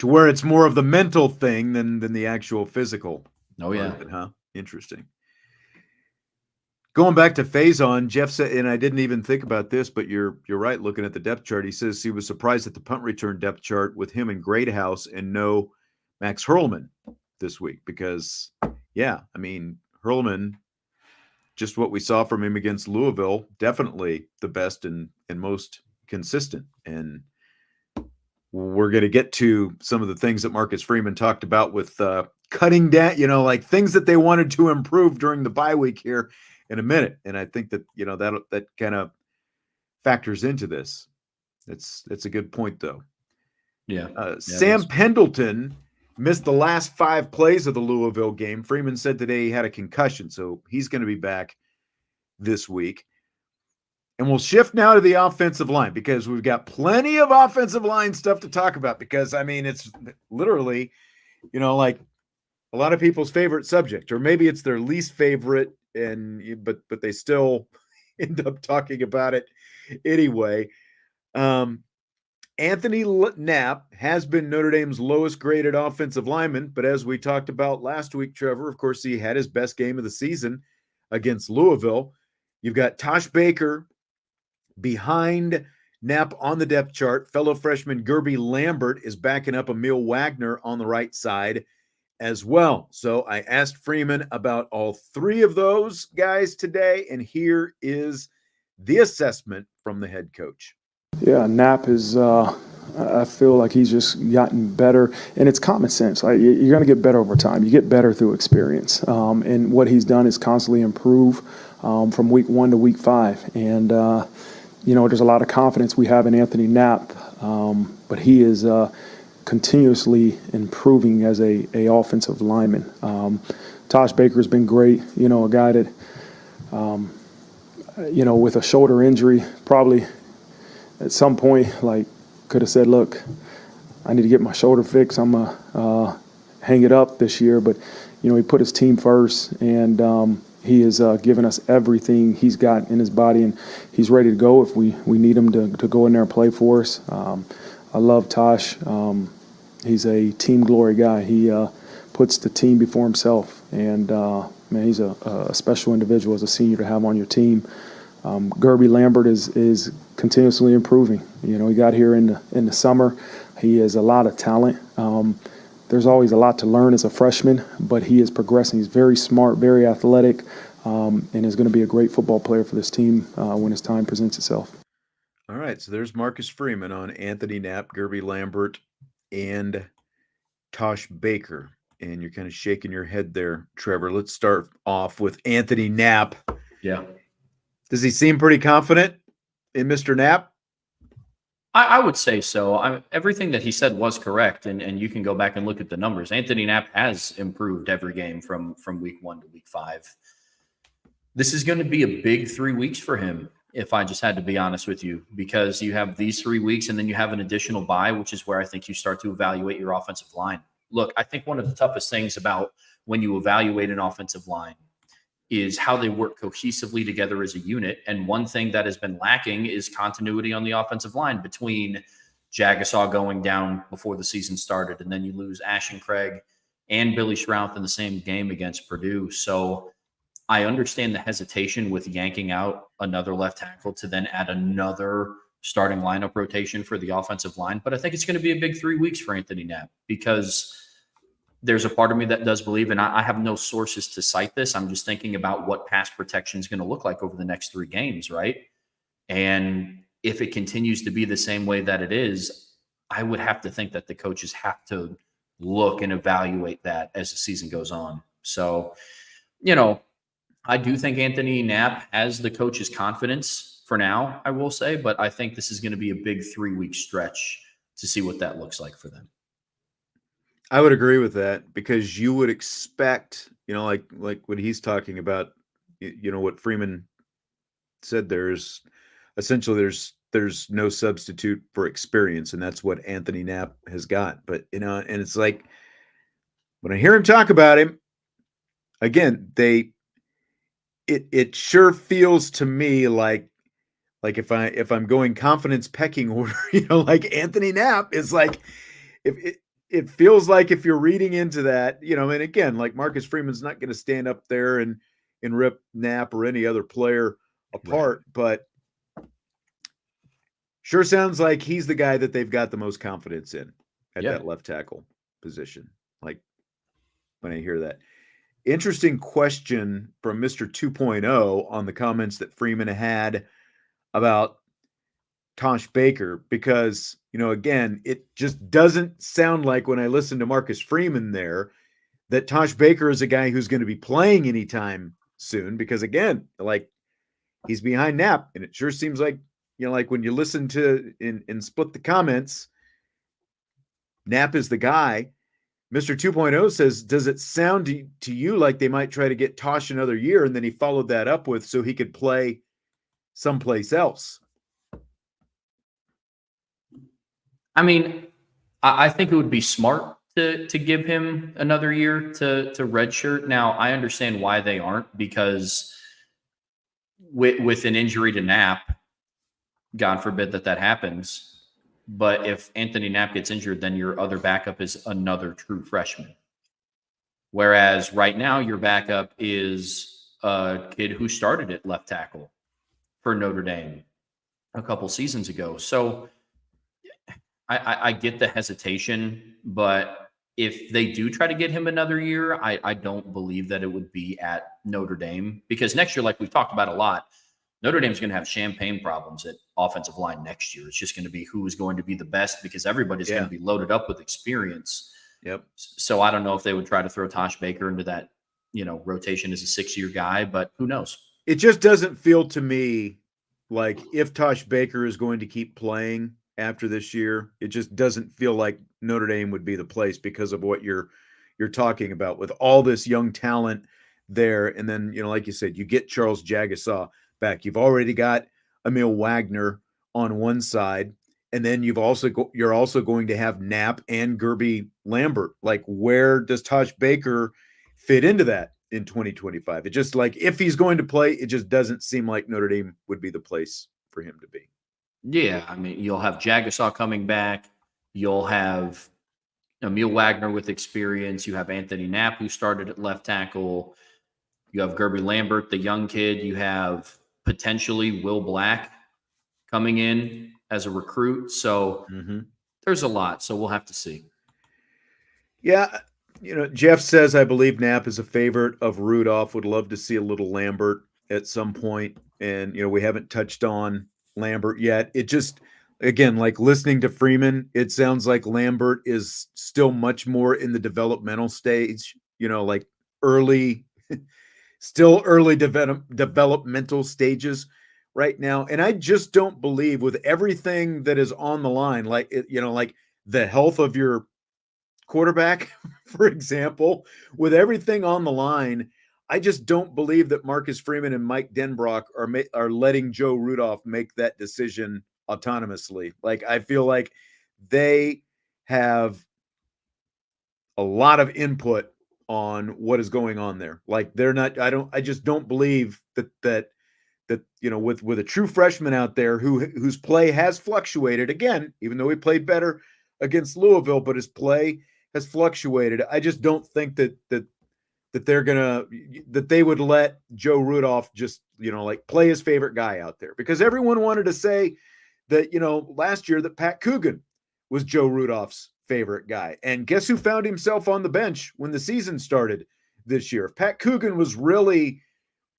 to where it's more of the mental thing than the actual physical. Oh, yeah. Huh? Interesting. Going back to Faison, Jeff said, and I didn't even think about this, but you're right. Looking at the depth chart, he says he was surprised at the punt return depth chart with him and Greathouse and no Max Hurlman this week because, yeah, I mean, Hurlman, just what we saw from him against Louisville, definitely the best and most consistent. And we're going to get to some of the things that Marcus Freeman talked about with cutting down, like things that they wanted to improve during the bye week here in a minute. And I think that, that kind of factors into this. It's a good point, though. Yeah. Sam Pendleton missed the last 5 plays of the Louisville game. Freeman said today he had a concussion, so he's going to be back this week. And we'll shift now to the offensive line because we've got plenty of offensive line stuff to talk about because, I mean, it's literally, like a lot of people's favorite subject, or maybe it's their least favorite, but they still end up talking about it anyway. Anthonie Knapp has been Notre Dame's lowest graded offensive lineman, but as we talked about last week, Trevor, of course, he had his best game of the season against Louisville. You've got Tosh Baker behind Knapp on the depth chart. Fellow freshman Guerby Lambert is backing up Emil Wagner on the right side as well. So I asked Freeman about all 3 of those guys today, and here is the assessment from the head coach. Yeah, Knapp is, I feel like he's just gotten better, and it's common sense. Like, you're going to get better over time. You get better through experience. And what he's done is constantly improve from week 1 to week 5. And, there's a lot of confidence we have in Anthonie Knapp, but he is continuously improving as a offensive lineman. Tosh Baker's been great, a guy that, with a shoulder injury, probably at some point, could have said, look, I need to get my shoulder fixed. I'm going to hang it up this year. But, he put his team first, and he has given us everything he's got in his body, and he's ready to go if we need him to go in there and play for us. I love Tosh. He's a team glory guy. He puts the team before himself, and, he's a special individual as a senior to have on your team. Guerby Lambert is continuously improving. He got here in the summer. He has a lot of talent. There's always a lot to learn as a freshman, but he is progressing. He's very smart, very athletic, and is going to be a great football player for this team when his time presents itself. All right, so there's Marcus Freeman on Anthonie Knapp, Guerby Lambert, and Tosh Baker. And you're kind of shaking your head there, Trevor. Let's start off with Anthonie Knapp. Yeah. Does he seem pretty confident in Mr. Knapp? I would say so. Everything that he said was correct, and you can go back and look at the numbers. Anthonie Knapp has improved every game from week 1 to week 5. This is going to be a big 3 weeks for him, if I just had to be honest with you, because you have these 3 weeks and then you have an additional bye, which is where I think you start to evaluate your offensive line. Look, I think one of the toughest things about when you evaluate an offensive line is how they work cohesively together as a unit. And one thing that has been lacking is continuity on the offensive line between Jagasaw going down before the season started, and then you lose Ashton Craig and Billy Schrouth in the same game against Purdue. So I understand the hesitation with yanking out another left tackle to then add another starting lineup rotation for the offensive line. But I think it's going to be a big 3 weeks for Anthonie Knapp because there's a part of me that does believe, and I have no sources to cite this. I'm just thinking about what pass protection is going to look like over the next 3 games, right? And if it continues to be the same way that it is, I would have to think that the coaches have to look and evaluate that as the season goes on. So, I do think Anthonie Knapp has the coach's confidence for now, I will say, but I think this is going to be a big 3-week stretch to see what that looks like for them. I would agree with that, because you would expect, like what he's talking about, what Freeman said, there's no substitute for experience, and that's what Anthonie Knapp has got. But, and it's like, when I hear him talk about him, again, it sure feels to me like if I'm going confidence pecking order, like Anthonie Knapp is like, if it feels like, if you're reading into that, and again, like Marcus Freeman's not going to stand up there and rip Knapp or any other player apart, right, but sure sounds like he's the guy that they've got the most confidence in at that left tackle position. Like, when I hear that. Interesting question from Mr. 2.0 on the comments that Freeman had about Tosh Baker, because, again, it just doesn't sound like, when I listen to Marcus Freeman there, that Tosh Baker is a guy who's going to be playing anytime soon, because, again, like, he's behind Knapp, and it sure seems like, like when you listen to and split the comments, Knapp is the guy. Mr. 2.0 says, does it sound to you like they might try to get Tosh another year? And then he followed that up with, so he could play someplace else. I mean, I think it would be smart to give him another year to redshirt. Now, I understand why they aren't, because with an injury to Knapp, God forbid that happens. But if Anthonie Knapp gets injured, then your other backup is another true freshman. Whereas right now, your backup is a kid who started at left tackle for Notre Dame a couple seasons ago. So I get the hesitation, but if they do try to get him another year, I don't believe that it would be at Notre Dame, because next year, like we've talked about a lot, Notre Dame's going to have champagne problems at offensive line next year. It's just going to be who is going to be the best, because everybody's going to be loaded up with experience. Yep. So I don't know if they would try to throw Tosh Baker into that, rotation as a 6-year guy, but who knows? It just doesn't feel to me like, if Tosh Baker is going to keep playing after this year, it just doesn't feel like Notre Dame would be the place, because of what you're talking about with all this young talent there. And then, like you said, you get Charles Jagasaw back. You've already got Emil Wagner on one side, and then you're also going to have Knapp and Guerby Lambert. Like, where does Tosh Baker fit into that in 2025? It just, like, if he's going to play, it just doesn't seem like Notre Dame would be the place for him to be. Yeah, I mean, you'll have Jagasaw coming back. You'll have Emil Wagner with experience. You have Anthonie Knapp, who started at left tackle. You have Guerby Lambert, the young kid. You have potentially Will Black coming in as a recruit. So there's a lot. So we'll have to see. Yeah. Jeff says, I believe Knapp is a favorite of Rudolph. Would love to see a little Lambert at some point. And, we haven't touched on Lambert yet. It just, again, like listening to Freeman, it sounds like Lambert is still much more in the developmental stage, like still early developmental stages right now. And I just don't believe, with everything that is on the line, like, like the health of your quarterback, for example, with everything on the line, I just don't believe that Marcus Freeman and Mike Denbrock are letting Joe Rudolph make that decision autonomously. Like, I feel like they have a lot of input on what is going on there. Like, they're not, I just don't believe that with a true freshman out there whose play has fluctuated, again, even though he played better against Louisville, but his play has fluctuated. I just don't think that they would let Joe Rudolph just, like, play his favorite guy out there, because everyone wanted to say that, last year that Pat Coogan was Joe Rudolph's favorite guy. And guess who found himself on the bench when the season started this year? If Pat Coogan was really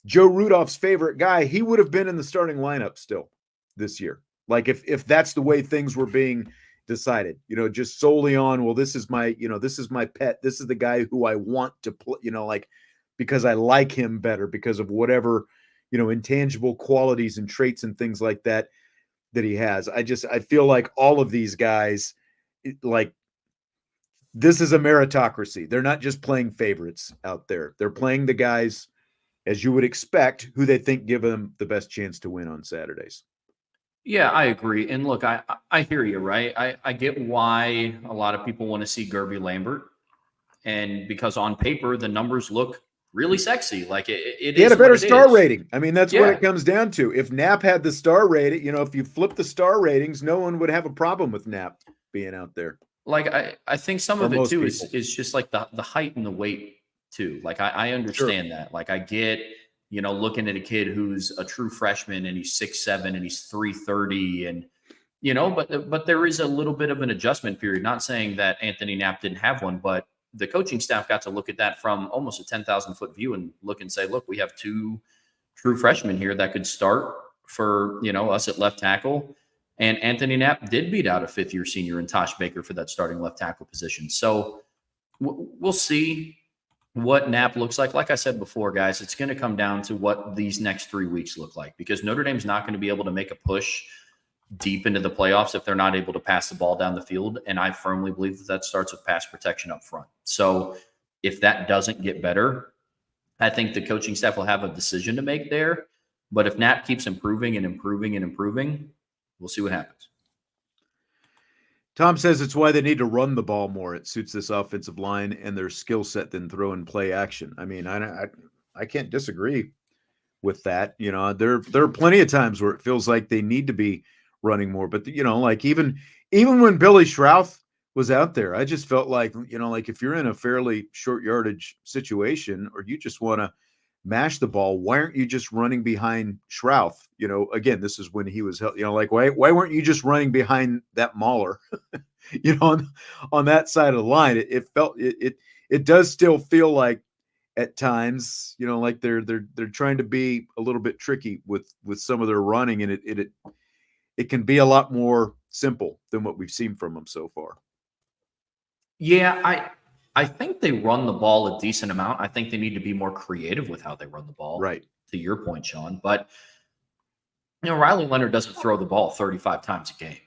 Joe Rudolph's favorite guy, he would have been in the starting lineup still this year. Like, if that's the way things were being decided, just solely on, well, this is my pet. This is the guy who I want to play, like, because I like him better because of whatever, intangible qualities and traits and things like that he has. I feel like all of these guys, like, this is a meritocracy. They're not just playing favorites out there. They're playing the guys, as you would expect, who they think give them the best chance to win on Saturdays. Yeah, I agree. And look, I hear you, right? I get why a lot of people want to see Guerby Lambert. And because on paper, the numbers look really sexy. Like it he had is a better what it star is. rating. I mean, that's what Yeah. it comes down to. If Knapp had the star rating, if you flip the star ratings, no one would have a problem with Knapp being out there. Like I think some Or of it most too people. is just like the height and the weight too. Like I understand that. Like I get, looking at a kid who's a true freshman and he's 6'7" and he's 330 and but there is a little bit of an adjustment period. Not saying that Anthonie Knapp didn't have one, but the coaching staff got to look at that from almost a 10,000 foot view and look and say, look, we have two true freshmen here that could start for, us at left tackle. And Anthonie Knapp did beat out a fifth-year senior in Tosh Baker for that starting left tackle position. So we'll see what Knapp looks like. Like I said before, guys, it's going to come down to what these next 3 weeks look like, because Notre Dame's not going to be able to make a push deep into the playoffs if they're not able to pass the ball down the field. And I firmly believe that starts with pass protection up front. So if that doesn't get better, I think the coaching staff will have a decision to make there. But if Knapp keeps improving and improving and improving, we'll see what happens. Tom says it's why they need to run the ball more. It suits this offensive line and their skill set than throw and play action. I mean, I can't disagree with that. There are plenty of times where it feels like they need to be running more. But, like even when Billy Schrouth was out there, I just felt like, like if you're in a fairly short yardage situation or you just want to mash the ball, why aren't you just running behind Schrouth? Again, this is when he was, like, why weren't you just running behind that Mauler, on that side of the line? It does still feel like at times, like they're trying to be a little bit tricky with some of their running, and it can be a lot more simple than what we've seen from them so far. Yeah, I think they run the ball a decent amount. I think they need to be more creative with how they run the ball. Right. To your point, Sean. But, Riley Leonard doesn't throw the ball 35 times a game.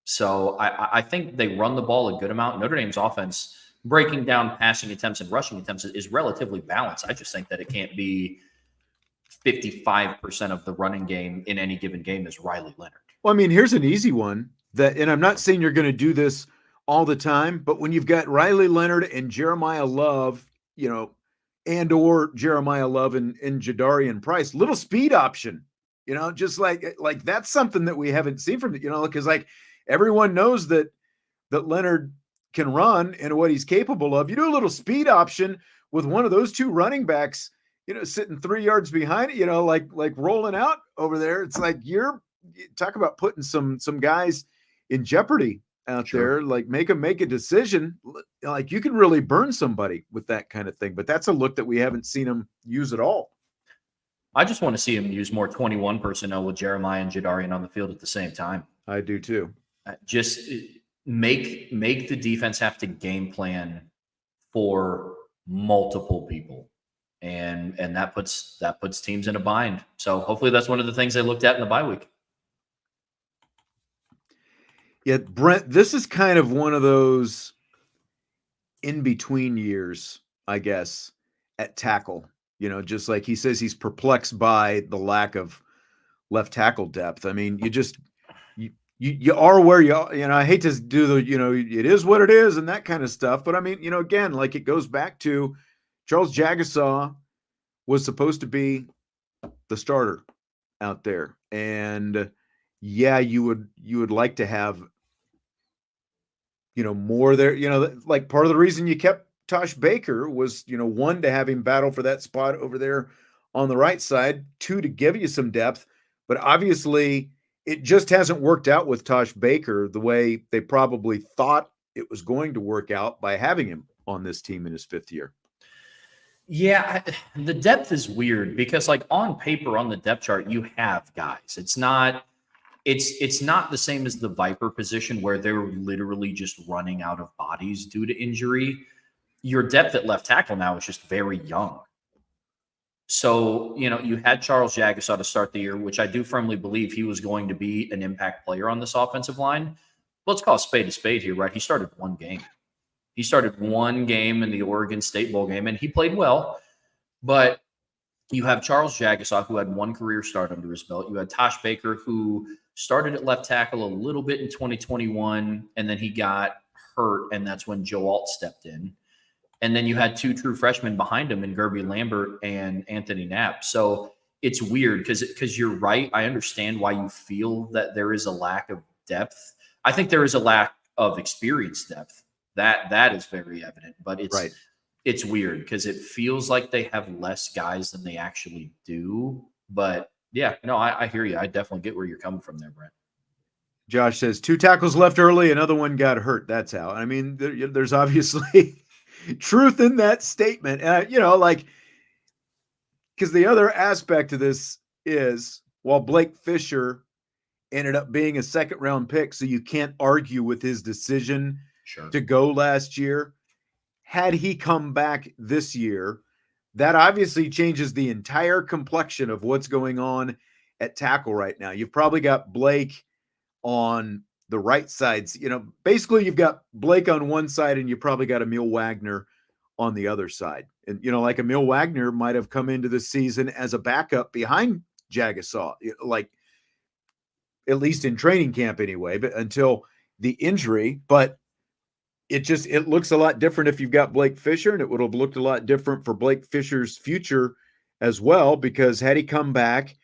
So I think they run the ball a good amount. Notre Dame's offense, breaking down passing attempts and rushing attempts, is relatively balanced. I just think that it can't be 55% of the running game in any given game is Riley Leonard. Well, I mean, here's an easy one and I'm not saying you're going to do this all the time, but when you've got Riley Leonard and Jeremiah Love, and or Jeremiah Love and Jadarian Price, little speed option, just like that's something that we haven't seen from, because like everyone knows that Leonard can run and what he's capable of. You do a little speed option with one of those two running backs, sitting 3 yards behind it, like rolling out over there. It's like you talk about putting some guys in jeopardy out there, like make a decision. Like you can really burn somebody with that kind of thing, but that's a look that we haven't seen him use at all. I just want to see him use more 21 personnel with Jeremiah and Jadarian on the field at the same time. I do too. Just make the defense have to game plan for multiple people. And that puts teams in a bind. So hopefully that's one of the things they looked at in the bye week. Yeah, Brent, this is kind of one of those in-between years, I guess, at tackle. Just like he says, he's perplexed by the lack of left tackle depth. I mean, you are where you are. I hate to do the, it is what it is and that kind of stuff. But I mean, again, like it goes back to Charles Jagasaw was supposed to be the starter out there. And yeah, you would like to have, more there, like part of the reason you kept Tosh Baker was, one, to have him battle for that spot over there on the right side, two, to give you some depth. But obviously it just hasn't worked out with Tosh Baker the way they probably thought it was going to work out by having him on this team in his fifth year. Yeah, the depth is weird because like on paper on the depth chart, you have guys. It's not the same as the Viper position where they're literally just running out of bodies due to injury. Your depth at left tackle now is just very young. So, you had Charles Jagasaw to start the year, which I do firmly believe he was going to be an impact player on this offensive line. Let's call a spade here, right? He started one game. He started one game in the Oregon State Bowl game, and he played well. But you have Charles Jagasaw, who had one career start under his belt. You had Tosh Baker, who started at left tackle a little bit in 2021, and then he got hurt, and that's when Joe Alt stepped in. And then you had two true freshmen behind him in Guerby, Lambert, and Anthonie Knapp. So it's weird because you're right. I understand why you feel that there is a lack of depth. I think there is a lack of experience depth. That is very evident. But it's weird because it feels like they have less guys than they actually do. But yeah, no, I hear you. I definitely get where you're coming from there, Brent. Josh says 2 tackles left early, another one got hurt. That's how. I mean, there's obviously truth in that statement. Because the other aspect of this is, while Blake Fisher ended up being a second-round pick, so you can't argue with his decision to go last year. Had he come back this year, that obviously changes the entire complexion of what's going on at tackle right now. You've probably got Blake on the right sides. Basically you've got Blake on one side and you probably got Emil Wagner on the other side. And, like Emil Wagner might have come into the season as a backup behind Jagasaw, at least in training camp anyway, but until the injury. But it looks a lot different if you've got Blake Fisher, and it would have looked a lot different for Blake Fisher's future as well, because had he come back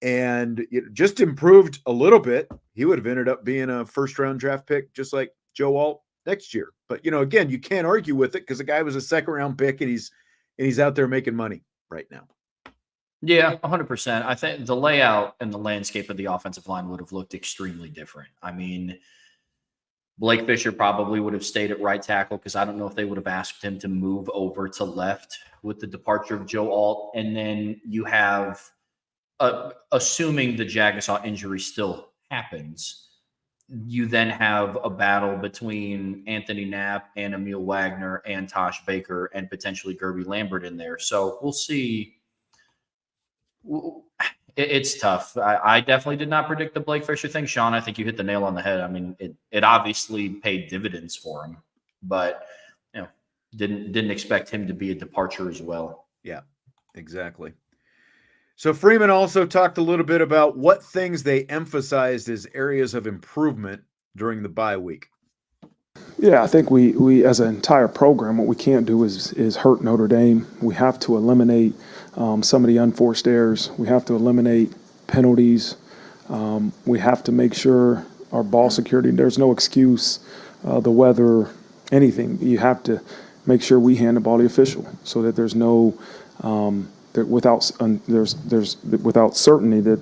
and it just improved a little bit, he would have ended up being a first-round draft pick, just like Joe Alt next year. But, again, you can't argue with it because the guy was a second-round pick, and he's out there making money right now. Yeah, 100%. I think the layout and the landscape of the offensive line would have looked extremely different. I mean, Blake Fisher probably would have stayed at right tackle because I don't know if they would have asked him to move over to left with the departure of Joe Alt. And then you have, assuming the Jagasaw injury still happens, you then have a battle between Anthonie Knapp and Emil Wagner and Tosh Baker and potentially Guerby Lambert in there. So we'll see. It's tough. I definitely did not predict the Blake Fisher thing. Sean, I think you hit the nail on the head. I mean, it obviously paid dividends for him, but didn't expect him to be a departure as well. Yeah, exactly. So Freeman also talked a little bit about what things they emphasized as areas of improvement during the bye week. Yeah, I think we as an entire program, what we can't do is hurt Notre Dame. We have to eliminate some of the unforced errors. We have to eliminate penalties. We have to make sure our ball security, there's no excuse, the weather, anything. You have to make sure we hand the ball to the official so that there's no without certainty that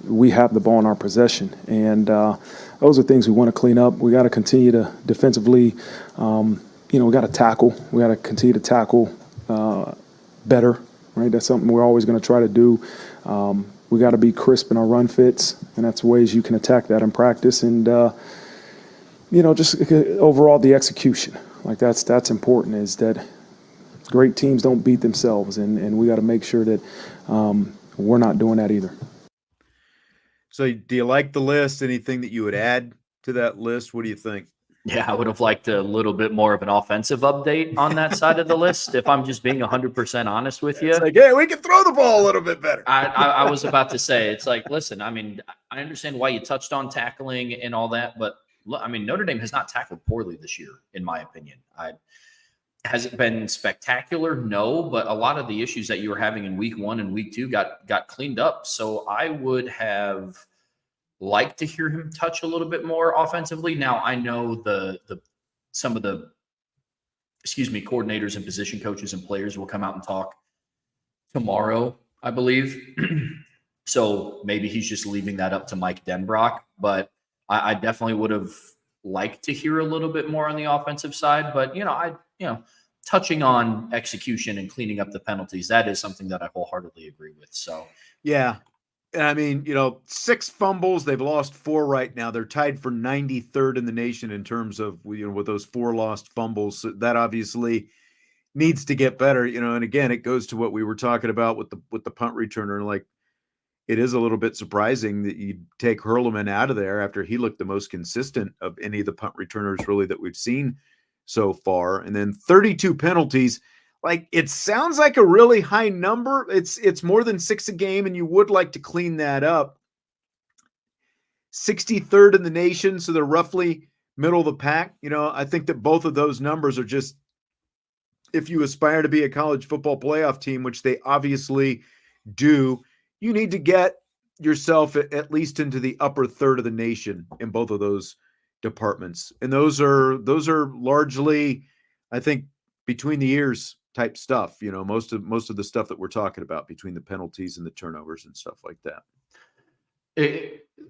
we have the ball in our possession. And those are things we want to clean up. We got to continue to defensively, we got to tackle. We got to continue to tackle better, right? That's something we're always going to try to do. We got to be crisp in our run fits, and that's ways you can attack that in practice. And, just overall the execution. Like that's important, is that great teams don't beat themselves, and we got to make sure that we're not doing that either. So do you like the list? Anything that you would add to that list? What do you think? Yeah, I would have liked a little bit more of an offensive update on that side of the list, if I'm just being 100% honest with you. It's like, hey, we can throw the ball a little bit better. I was about to say, it's like, listen, I mean, I understand why you touched on tackling and all that, but I mean, Notre Dame has not tackled poorly this year, in my opinion. Has it been spectacular? No, but a lot of the issues that you were having in week 1 and week 2 got cleaned up. So I would have liked to hear him touch a little bit more offensively. Now I know some of the coordinators and position coaches and players will come out and talk tomorrow, I believe. So maybe he's just leaving that up to Mike Denbrock, but I definitely would have liked to hear a little bit more on the offensive side. But touching on execution and cleaning up the penalties, that is something that I wholeheartedly agree with. So yeah. And I mean, 6 fumbles, they've lost 4 right now. They're tied for 93rd in the nation in terms of, with those 4 lost fumbles. So that obviously needs to get better, and again, it goes to what we were talking about with the punt returner. Like, it is a little bit surprising that you take Hurleman out of there after he looked the most consistent of any of the punt returners really that we've seen so far. And then 32 penalties. Like, it sounds like a really high number. It's more than 6 a game, and you would like to clean that up. 63rd in the nation, so they're roughly middle of the pack. I think that both of those numbers are just, if you aspire to be a college football playoff team, which they obviously do, you need to get yourself at least into the upper third of the nation in both of those departments. And those are largely, I think, between the ears type stuff, most of the stuff that we're talking about between the penalties and the turnovers and stuff like that.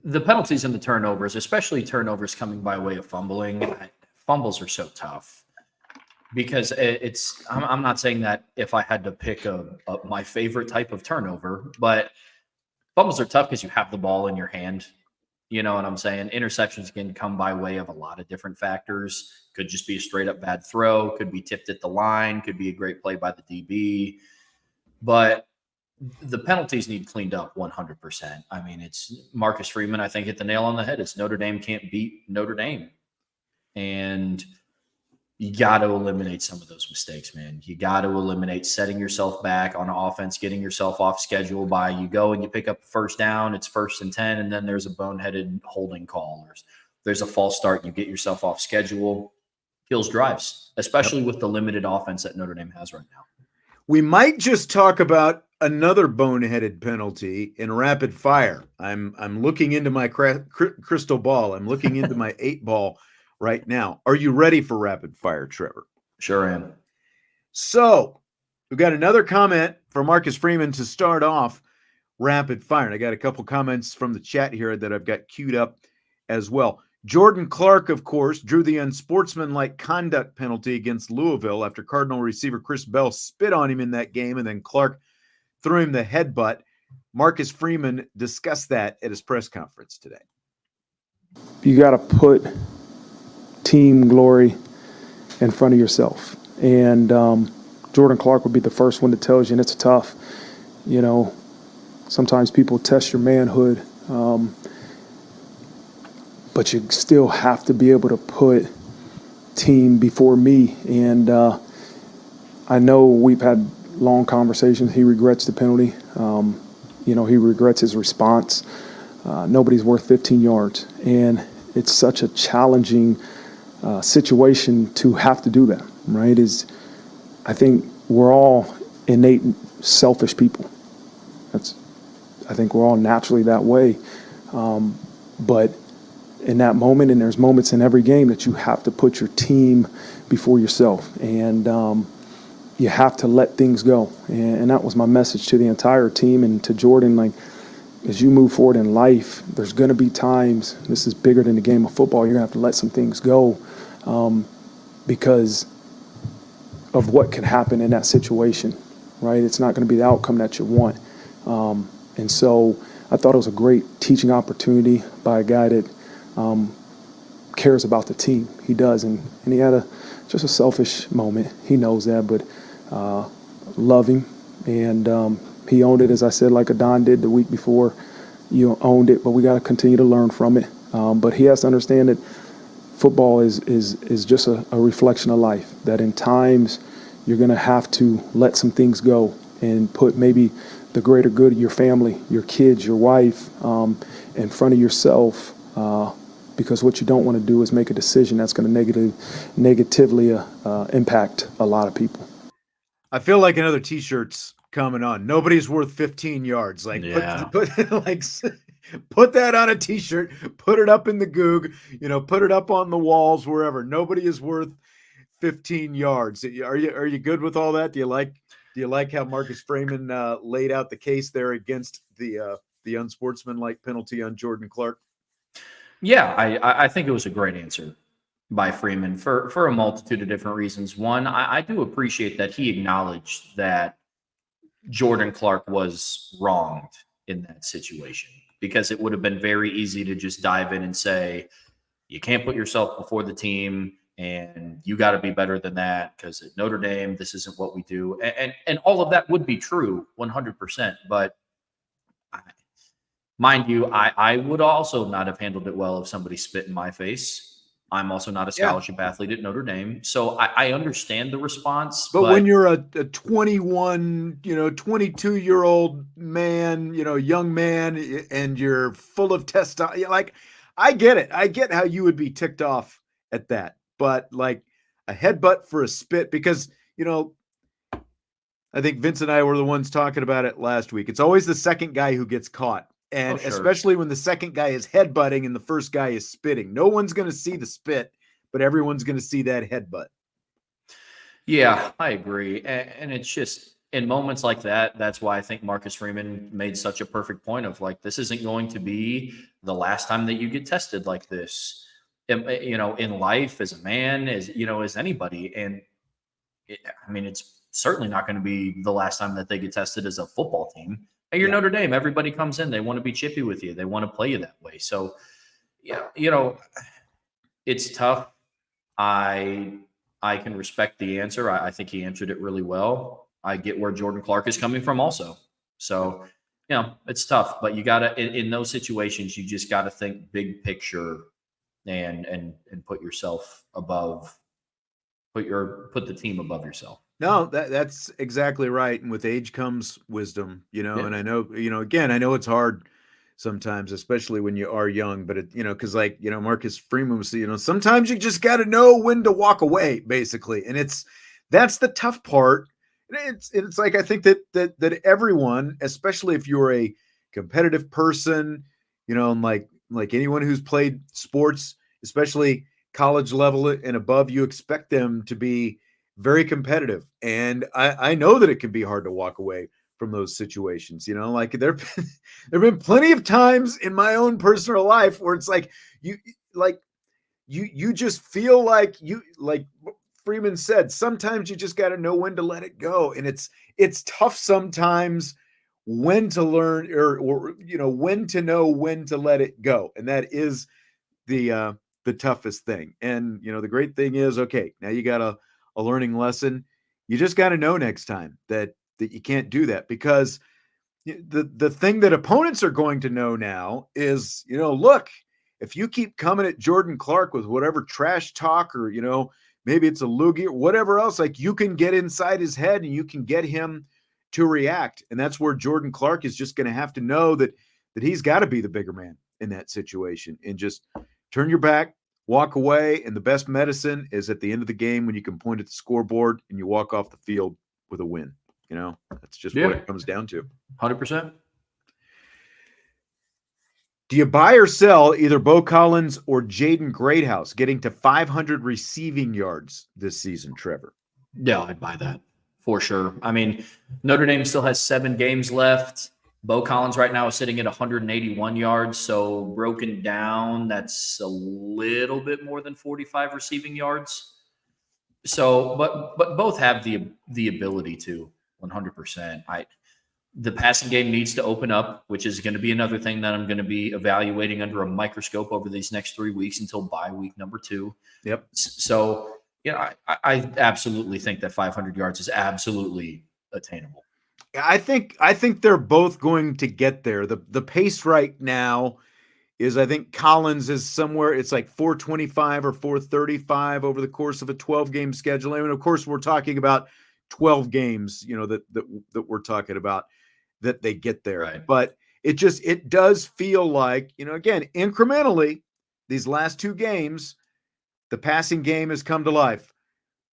The penalties and the turnovers, especially turnovers coming by way of fumbling, fumbles are so tough because I'm not saying that if I had to pick my favorite type of turnover, but fumbles are tough because you have the ball in your hand. You know what I'm saying? Interceptions can come by way of a lot of different factors. Could just be a straight up bad throw, could be tipped at the line, could be a great play by the DB. But the penalties need cleaned up 100%. I mean, it's Marcus Freeman, I think, hit the nail on the head. It's Notre Dame can't beat Notre Dame. And you got to eliminate some of those mistakes, man. You got to eliminate setting yourself back on offense, getting yourself off schedule by you go and you pick up a first down, it's 1st and 10, and then there's a boneheaded holding call. Or there's a false start, you get yourself off schedule. Kills drives, especially with the limited offense that Notre Dame has right now. We might just talk about another boneheaded penalty in rapid fire. I'm looking into my crystal ball. I'm looking into my 8-ball right now. Are you ready for rapid fire, Trevor? Sure am. So we've got another comment from Marcus Freeman to start off rapid fire. And I got a couple comments from the chat here that I've got queued up as well. Jordan Clark, of course, drew the unsportsmanlike conduct penalty against Louisville after Cardinal receiver Chris Bell spit on him in that game, and then Clark threw him the headbutt. Marcus Freeman discussed that at his press conference today. You got to put team glory in front of yourself. And Jordan Clark would be the first one to tell you, and it's tough. Sometimes people test your manhood, but you still have to be able to put team before me. And I know we've had long conversations. He regrets the penalty. He regrets his response. Nobody's worth 15 yards. And it's such a challenging situation to have to do that, right? I think we're all innate selfish people. I think we're all naturally that way. But in that moment, and there's moments in every game that you have to put your team before yourself, and you have to let things go. And that was my message to the entire team and to Jordan. Like, as you move forward in life, there's going to be times, this is bigger than the game of football, you're going to have to let some things go because of what can happen in that situation, right? It's not going to be the outcome that you want. And so I thought it was a great teaching opportunity by a guy that cares about the team. He does, and he had just a selfish moment. He knows that, but love him, and he owned it, as I said, like Adon did the week before. You owned it, but we got to continue to learn from it. But he has to understand that football is just a reflection of life, that in times you're going to have to let some things go and put maybe the greater good of your family, your kids, your wife in front of yourself, because what you don't want to do is make a decision that's going to negatively impact a lot of people. I feel like another T-shirt's coming on. Nobody's worth 15 yards. Like, yeah. put that on a T-shirt, put it up in the Goog, put it up on the walls, wherever. Nobody is worth 15 yards. Are you good with all that? Do you like how Marcus Freeman laid out the case there against the unsportsmanlike penalty on Jordan Clark? Yeah, I think it was a great answer by Freeman for a multitude of different reasons. One, I do appreciate that he acknowledged that Jordan Clark was wronged in that situation, because it would have been very easy to just dive in and say, you can't put yourself before the team. and you got to be better than that because at Notre Dame, this isn't what we do. And all of that would be true 100%. But mind you, I would also not have handled it well if somebody spit in my face. I'm also not a scholarship athlete at Notre Dame. So I understand the response. But when you're a 21, 22-year-old man, young man, and you're full of testosterone, like, I get it. I get how you would be ticked off at that. But like a headbutt for a spit, because, I think Vince and I were the ones talking about it last week. It's always the second guy who gets caught. And especially when the second guy is headbutting and the first guy is spitting. No one's going to see the spit, but everyone's going to see that headbutt. Yeah, I agree. And it's just in moments like that, that's why I think Marcus Freeman made such a perfect point of like, this isn't going to be the last time that you get tested like this, in life, as a man, as anybody. And it's certainly not going to be the last time that they get tested as a football team. And you're Notre Dame. Everybody comes in. They want to be chippy with you. They want to play you that way. So, it's tough. I can respect the answer. I think he answered it really well. I get where Jordan Clark is coming from also. So, it's tough. But you got to, in those situations, you just got to think big picture and put yourself above, put the team above yourself. No, that's exactly right. And with age comes wisdom, and I know, again, I know it's hard sometimes, especially when you are young, but because Marcus Freeman was, sometimes you just got to know when to walk away, basically. And that's the tough part. It's like, I think that everyone, especially if you're a competitive person, and like anyone who's played sports, especially college level and above, you expect them to be very competitive. And I know that it can be hard to walk away from those situations. Like there've been plenty of times in my own personal life where it's like, you just feel like like Freeman said, sometimes you just got to know when to let it go. And it's tough sometimes when to learn or when to know when to let it go. And that is the toughest thing. And, the great thing is, okay, now you got a learning lesson. You just got to know next time that you can't do that, because the thing that opponents are going to know now is, look, if you keep coming at Jordan Clark with whatever trash talk or, maybe it's a loogie or whatever else, like you can get inside his head and you can get him to react. And that's where Jordan Clark is just going to have to know that he's got to be the bigger man in that situation and just turn your back, walk away. And the best medicine is at the end of the game when you can point at the scoreboard and you walk off the field with a win. That's just what it comes down to. 100%. Do you buy or sell either Bo Collins or Jaden Greathouse getting to 500 receiving yards this season, Trevor? Yeah, I'd buy that for sure. Notre Dame still has 7 games left. Bo Collins right now is sitting at 181 yards. So broken down, that's a little bit more than 45 receiving yards. So, but both have the ability to 100%. The passing game needs to open up, which is going to be another thing that I'm going to be evaluating under a microscope over these next 3 weeks until bye week number 2. Yep. So, I absolutely think that 500 yards is absolutely attainable. I think they're both going to get there. The pace right now is, I think Collins is somewhere, it's like 425 or 435 over the course of a 12-game schedule. Of course, we're talking about 12 games, that we're talking about that they get there. Right. But it does feel like, again, incrementally, these last 2 games, the passing game has come to life.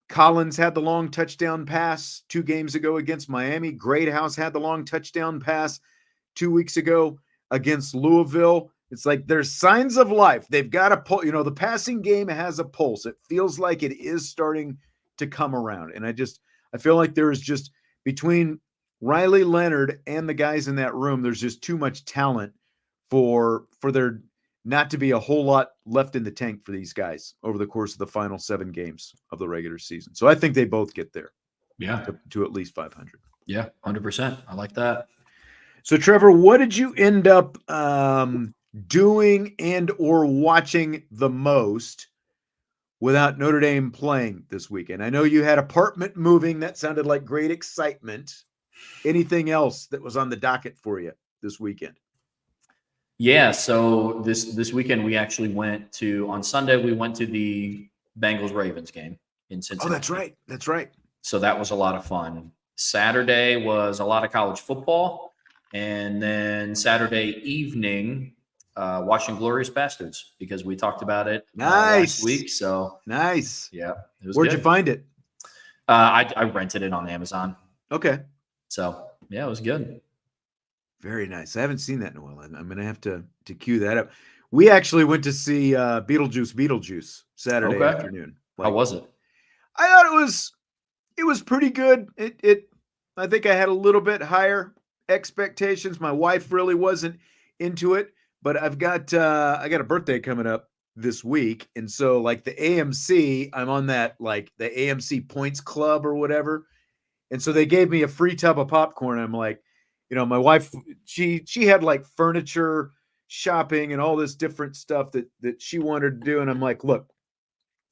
Collins had the long touchdown pass 2 games ago against Miami. Greathouse had the long touchdown pass 2 weeks ago against Louisville. It's like there's signs of life. They've got a pull. The passing game has a pulse. It feels like it is starting to come around. And I feel like there is just, between Riley Leonard and the guys in that room, there's just too much talent for there not to be a whole lot left in the tank for these guys over the course of the final 7 games of the regular season. So I think they both get there. Yeah. To at least 500. Yeah, 100%. I like that. So Trevor, what did you end up doing and or watching the most without Notre Dame playing this weekend? I know you had apartment moving. That sounded like great excitement. Anything else that was on the docket for you this weekend? Yeah, so this weekend we actually on Sunday we went to the Bengals Ravens game in Cincinnati. Oh, that's right. That's right. So that was a lot of fun. Saturday was a lot of college football, and then Saturday evening watching Glorious Bastards because we talked about it last week. So nice. Yeah, it was. Where'd good. you find it? I rented it on Amazon. Okay. So yeah, it was good. Very nice. I haven't seen that in a while. I'm going to have to cue that up. We actually went to see Beetlejuice Saturday afternoon. How was it? I thought it was pretty good. I think I had a little bit higher expectations. My wife really wasn't into it, but I got a birthday coming up this week, and so like the AMC, I'm on that like the AMC Points Club or whatever, and so they gave me a free tub of popcorn. I'm like, my wife, she had like furniture shopping and all this different stuff that she wanted to do, and I'm like, look,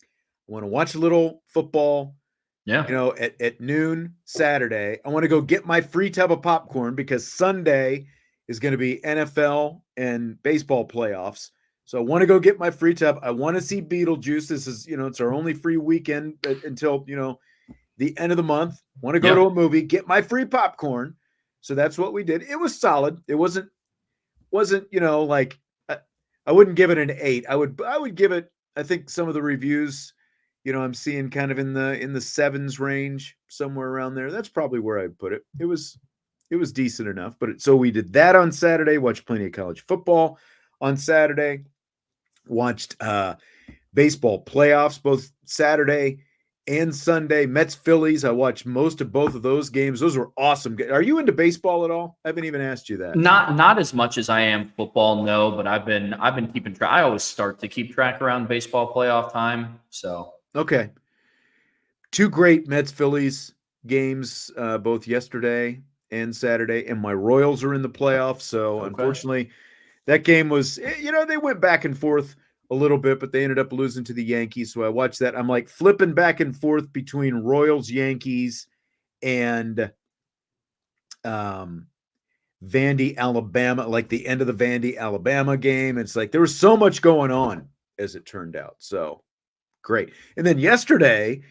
I want to watch a little football. Yeah. At noon Saturday, I want to go get my free tub of popcorn because Sunday is going to be NFL and baseball playoffs. So I want to go get my free tub. I want to see Beetlejuice. This is, it's our only free weekend until, the end of the month. Want to go to a movie, get my free popcorn. So that's what we did. It was solid. It wasn't, like I wouldn't give it an 8. I would give it, I think some of the reviews, I'm seeing kind of in the 7s range, somewhere around there. That's probably where I'd put it. It was decent enough. But so we did that on Saturday, watched plenty of college football on Saturday, watched baseball playoffs both Saturday and Sunday. Mets Phillies. I watched most of both of those games. Those were awesome. Are you into baseball at all? I haven't even asked you that. Not as much as I am football, no, but I've been keeping track. I always start to keep track around baseball playoff time. So okay. 2 great Mets Phillies games, both yesterday and Saturday, and my Royals are in the playoffs. So unfortunately, that game was, they went back and forth a little bit, but they ended up losing to the Yankees. So I watched that. I'm like flipping back and forth between Royals, Yankees, and Vandy, Alabama, like the end of the Vandy, Alabama game. It's like there was so much going on as it turned out. So great. And then yesterday,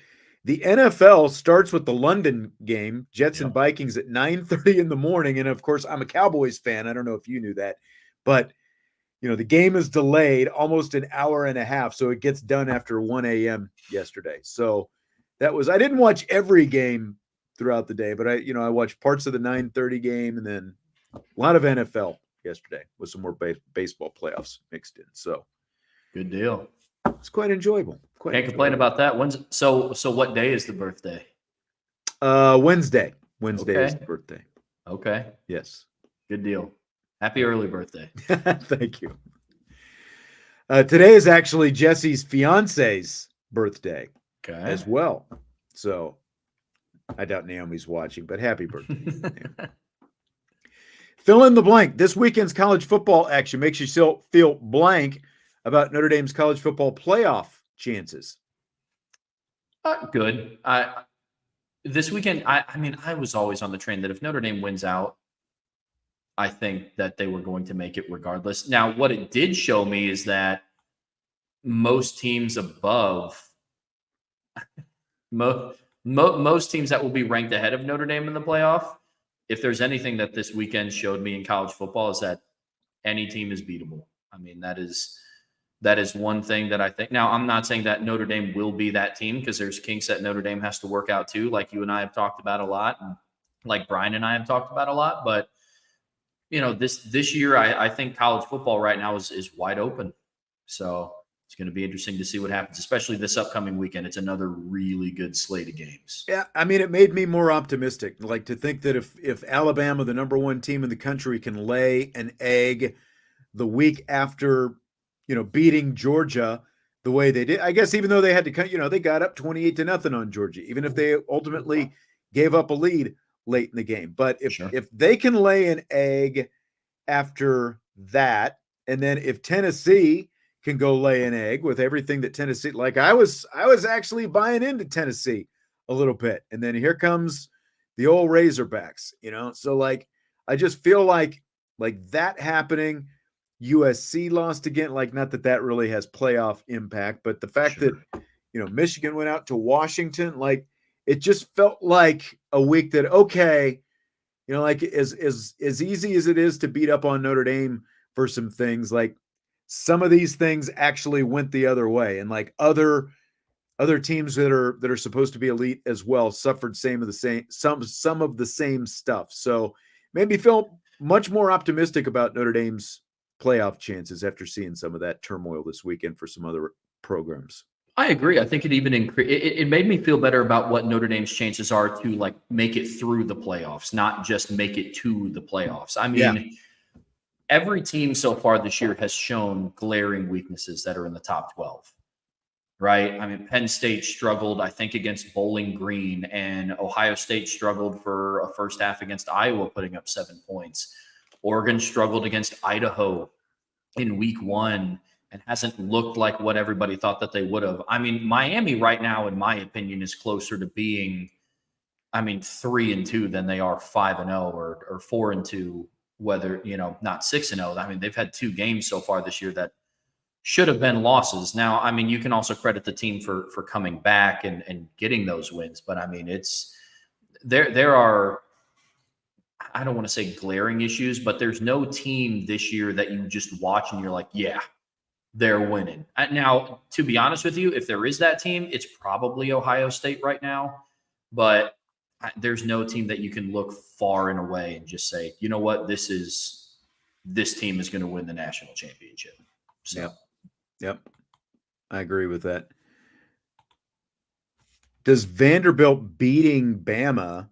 the NFL starts with the London game, Jets and Vikings at 9:30 in the morning. And of course, I'm a Cowboys fan. I don't know if you knew that, but the game is delayed almost an hour and a half. So it gets done after 1 a.m. yesterday. So I didn't watch every game throughout the day, but I watched parts of the 9:30 game and then a lot of NFL yesterday with some more baseball playoffs mixed in. So good deal. It's quite enjoyable. Can't complain about that. So what day is the birthday? Wednesday. Wednesday is the birthday. Okay. Yes. Good deal. Happy early birthday. Thank you. Today is actually Jesse's fiance's birthday as well. So I doubt Naomi's watching, but happy birthday. Fill in the blank. This weekend's college football action makes you still feel blank about Notre Dame's college football playoff chances. Good. This weekend, I was always on the train that if Notre Dame wins out, I think that they were going to make it regardless. Now, what it did show me is that most teams above, most teams that will be ranked ahead of Notre Dame in the playoff, if there's anything that this weekend showed me in college football is that any team is beatable. I mean, that is one thing that I think. Now, I'm not saying that Notre Dame will be that team because there's kinks that Notre Dame has to work out too, like you and I have talked about a lot, and like Brian and I have talked about a lot. But this year, I think college football right now is wide open. So it's going to be interesting to see what happens, especially this upcoming weekend. It's another really good slate of games. Yeah, I mean, it made me more optimistic. Like to think that if Alabama, the number 1 team in the country, can lay an egg the week after, beating Georgia the way they did, I guess even though they had to, they got up 28-0 on Georgia, even if they ultimately gave up a lead late in the game. But if they can lay an egg after that, and then if Tennessee can go lay an egg with everything that Tennessee. Like I was actually buying into Tennessee a little bit, and then here comes the old Razorbacks. So like I just feel like that happening. USC lost again. Like not that really has playoff impact, but the fact that Michigan went out to Washington, like it just felt like a week that okay. Like as easy as it is to beat up on Notre Dame for some things, like some of these things actually went the other way, and like other teams that are supposed to be elite as well suffered some of the same stuff. So made me feel much more optimistic about Notre Dame's playoff chances after seeing some of that turmoil this weekend for some other programs. I agree. I think it even it made me feel better about what Notre Dame's chances are to like make it through the playoffs, not just make it to the playoffs. I mean, every team so far this year has shown glaring weaknesses that are in the top 12, right? I mean, Penn State struggled, I think, against Bowling Green, and Ohio State struggled for a first half against Iowa, putting up 7 points. Oregon struggled against Idaho in week 1. And hasn't looked like what everybody thought that they would have. I mean, Miami right now, in my opinion, is closer to being, 3-2 than they are 5-0 or 4-2, whether, not 6-0. I mean, they've had 2 games so far this year that should have been losses. Now, I mean, you can also credit the team for coming back and getting those wins. But, I mean, there are, I don't want to say glaring issues, but there's no team this year that you just watch and you're like, yeah, they're winning. Now, to be honest with you, if there is that team, it's probably Ohio State right now. But there's no team that you can look far and away and just say, you know what, this team is going to win the national championship. So. Yep. I agree with that. Does Vanderbilt beating Bama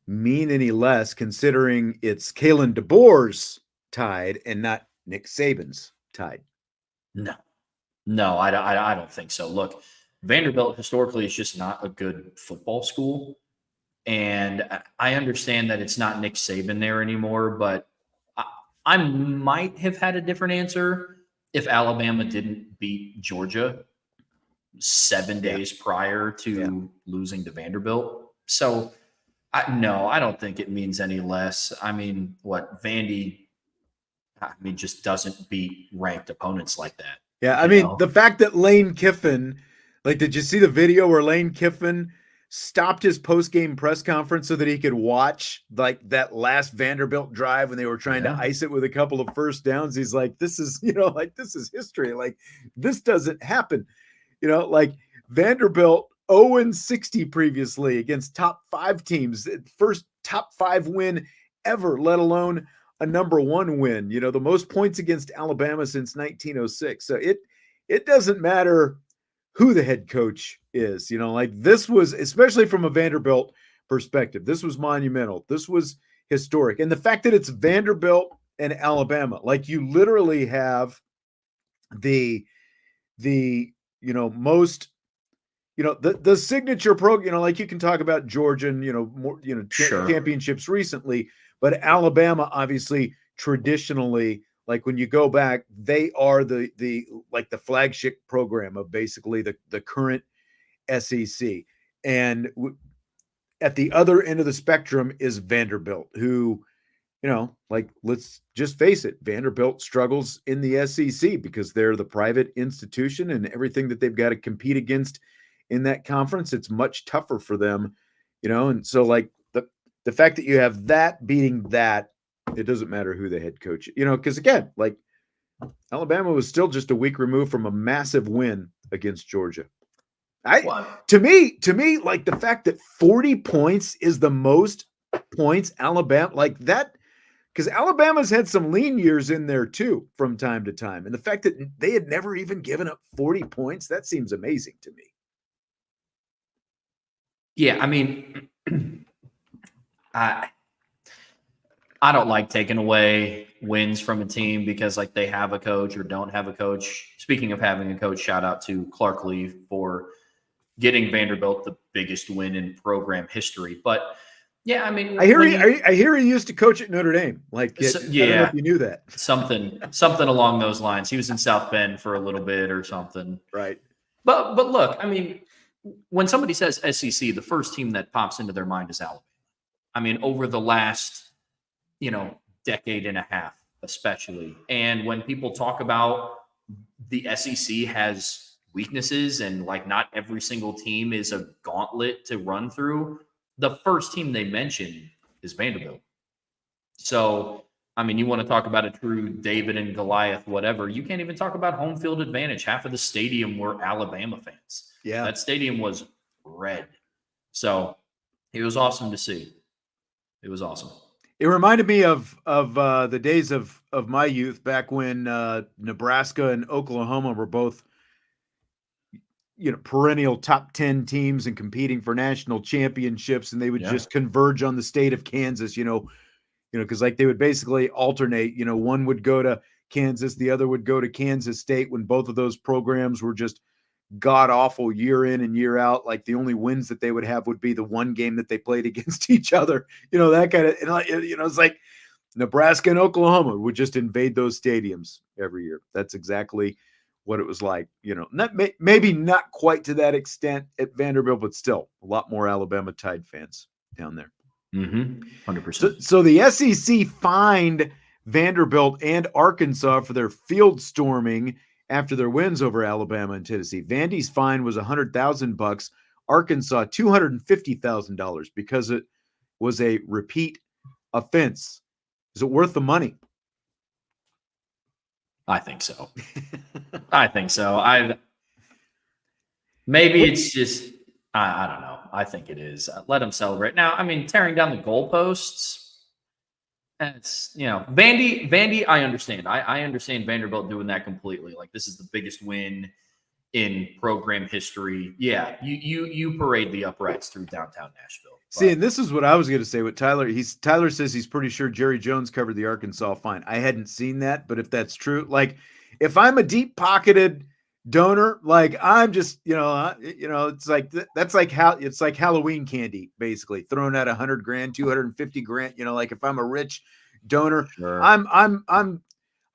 mean any less considering it's Kalen DeBoer's tide and not Nick Saban's tide? No, I don't think so. Look, Vanderbilt historically is just not a good football school. And I understand that it's not Nick Saban there anymore, but I might have had a different answer if Alabama didn't beat Georgia 7 days prior to losing to Vanderbilt. So, no, I don't think it means any less. I mean, Vandy just doesn't beat ranked opponents like that. Yeah, I mean, the fact that Lane Kiffin, like, did you see the video where Lane Kiffin stopped his post-game press conference so that he could watch, like, that last Vanderbilt drive when they were trying to ice it with a couple of first downs? He's like, this is, this is history. Like, this doesn't happen. Like, Vanderbilt 0-60 previously against top 5 teams, first top 5 win ever, let alone a number 1 win, the most points against Alabama since 1906. So it doesn't matter who the head coach is, like this was, especially from a Vanderbilt perspective, this was monumental. This was historic. And the fact that it's Vanderbilt and Alabama, like you literally have the most, the signature program, like you can talk about Georgia and, more, championships recently, but Alabama, obviously, traditionally, like when you go back, they are the flagship program of basically the current SEC. And at the other end of the spectrum is Vanderbilt, who, let's just face it, Vanderbilt struggles in the SEC because they're the private institution and everything that they've got to compete against in that conference. It's much tougher for them, and so like, the fact that you have that beating that, it doesn't matter who the head coach, because again, like Alabama was still just a week removed from a massive win against Georgia. To me, like the fact that 40 points is the most points Alabama, like that, because Alabama's had some lean years in there too from time to time. And the fact that they had never even given up 40 points, that seems amazing to me. Yeah, I mean, I don't like taking away wins from a team because like they have a coach or don't have a coach. Speaking of having a coach, shout out to Clark Lee for getting Vanderbilt the biggest win in program history. But Yeah, I mean, I hear he used to coach at Notre Dame. Like, So, I don't know yeah, if you knew that. something along those lines. He was in South Bend for a little bit or something. Right. But look, I mean, when somebody says SEC, the first team that pops into their mind is Alabama. I mean, over the last, decade and a half, especially. And when people talk about the SEC has weaknesses and like not every single team is a gauntlet to run through, the first team they mention is Vanderbilt. So, I mean, you want to talk about a true David and Goliath, whatever. You can't even talk about home field advantage. Half of the stadium were Alabama fans. Yeah. That stadium was red. So it was awesome to see. It was awesome. It reminded me of the days of my youth back when Nebraska and Oklahoma were both, perennial top 10 teams and competing for national championships, and they would just converge on the state of Kansas, because like they would basically alternate, one would go to Kansas, the other would go to Kansas State when both of those programs were just god awful year in and year out. Like the only wins that they would have would be the one game that they played against each other, that kind of, it's like Nebraska and Oklahoma would just invade those stadiums every year. That's exactly what it was like, not maybe not quite to that extent at Vanderbilt, but still a lot more Alabama Tide fans down there. 100%. So the SEC fined Vanderbilt and Arkansas for their field storming after their wins over Alabama and Tennessee. Vandy's fine was $100,000, Arkansas $250,000 because it was a repeat offense. Is it worth the money? I think so. Maybe it's just, I don't know. I think it is. Let them celebrate. Now, I mean, tearing down the goalposts, it's, Vandy, I understand. I understand Vanderbilt doing that completely. Like, this is the biggest win in program history. Yeah, you parade the uprights through downtown Nashville. See, and this is what I was going to say with Tyler. Tyler says he's pretty sure Jerry Jones covered the Arkansas fine. I hadn't seen that, but if that's true, like if I'm a deep-pocketed donor, like I'm just, it's like that's like how it's like Halloween candy, basically throwing out $100,000, $250,000. Like if I'm a rich donor, Sure. I'm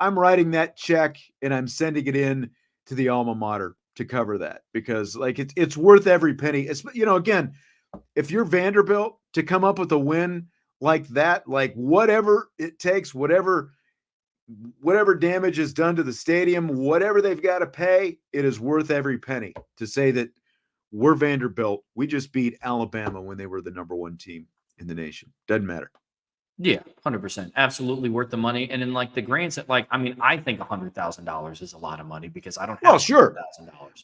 writing that check and I'm sending it in to the alma mater to cover that because like it's worth every penny. It's again. If you're Vanderbilt to come up with a win like that, like whatever it takes, whatever damage is done to the stadium, whatever they've got to pay, it is worth every penny to say that we're Vanderbilt. We just beat Alabama when they were the number one team in the nation. Doesn't matter. Yeah, 100%. Absolutely worth the money. And in like the grants that I think $100,000 is a lot of money because I don't have $100,000.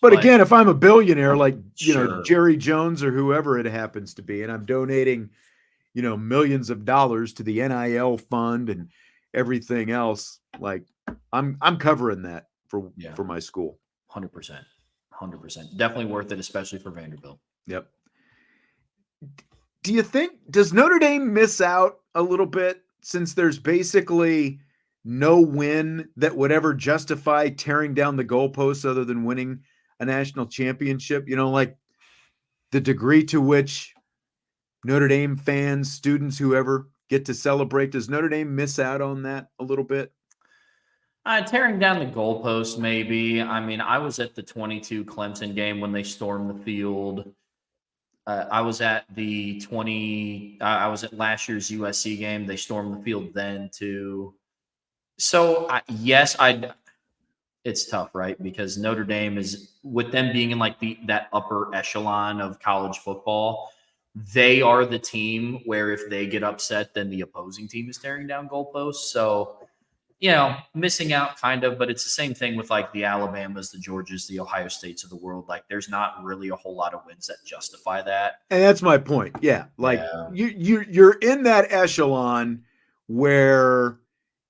But again, if I'm a billionaire, like, Jerry Jones or whoever it happens to be, and I'm donating, millions of dollars to the NIL fund and everything else, like I'm covering that for my school. 100%. 100%. Definitely worth it, especially for Vanderbilt. Yep. Does Notre Dame miss out a little bit since there's basically no win that would ever justify tearing down the goalposts other than winning a national championship? Like the degree to which Notre Dame fans, students, whoever get to celebrate, does Notre Dame miss out on that a little bit? Tearing down the goalposts, maybe. I mean, I was at the 22 Clemson game when they stormed the field. I was at I was at last year's USC game. They stormed the field then too. So yes, it's tough, right? Because Notre Dame is, with them being in like that upper echelon of college football, they are the team where if they get upset, then the opposing team is tearing down goalposts. So, missing out kind of, but it's the same thing with like the Alabamas, the Georgias, the Ohio States of the world. Like there's not really a whole lot of wins that justify that. And that's my point. Yeah. Like you're in that echelon where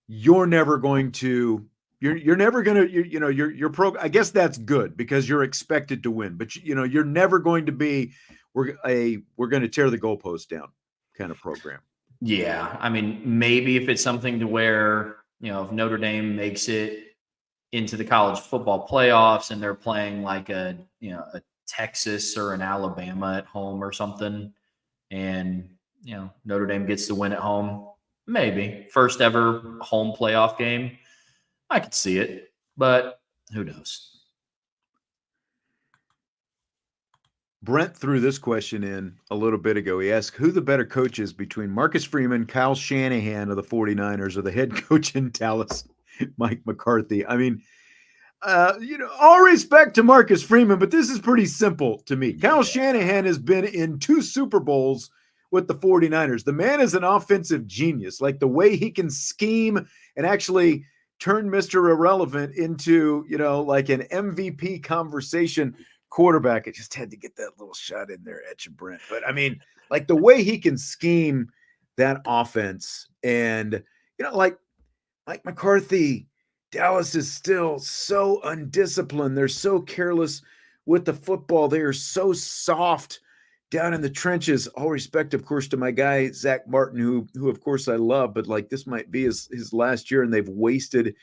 you're never going to, you're never going to, your program, I guess that's good because you're expected to win, but you're never going to be, we're going to tear the goalpost down kind of program. Yeah. I mean, maybe if it's something to where, if Notre Dame makes it into the college football playoffs and they're playing like a Texas or an Alabama at home or something, and Notre Dame gets to win at home. Maybe. First ever home playoff game. I could see it, but who knows? Brent threw this question in a little bit ago. He asked who the better coach is between Marcus Freeman, Kyle Shanahan of the 49ers, or the head coach in Dallas, Mike McCarthy. I mean, all respect to Marcus Freeman, but this is pretty simple to me. Kyle Shanahan has been in 2 Super Bowls with the 49ers. The man is an offensive genius. Like the way he can scheme and actually turn Mr. Irrelevant into, like an MVP conversation quarterback. I just had to get that little shot in there at you, Brent. But I mean, like the way he can scheme that offense, and like Mike McCarthy, Dallas is still so undisciplined. They're so careless with the football. They are so soft down in the trenches. All respect, of course, to my guy Zach Martin, who of course I love, but like this might be his last year, and they've wasted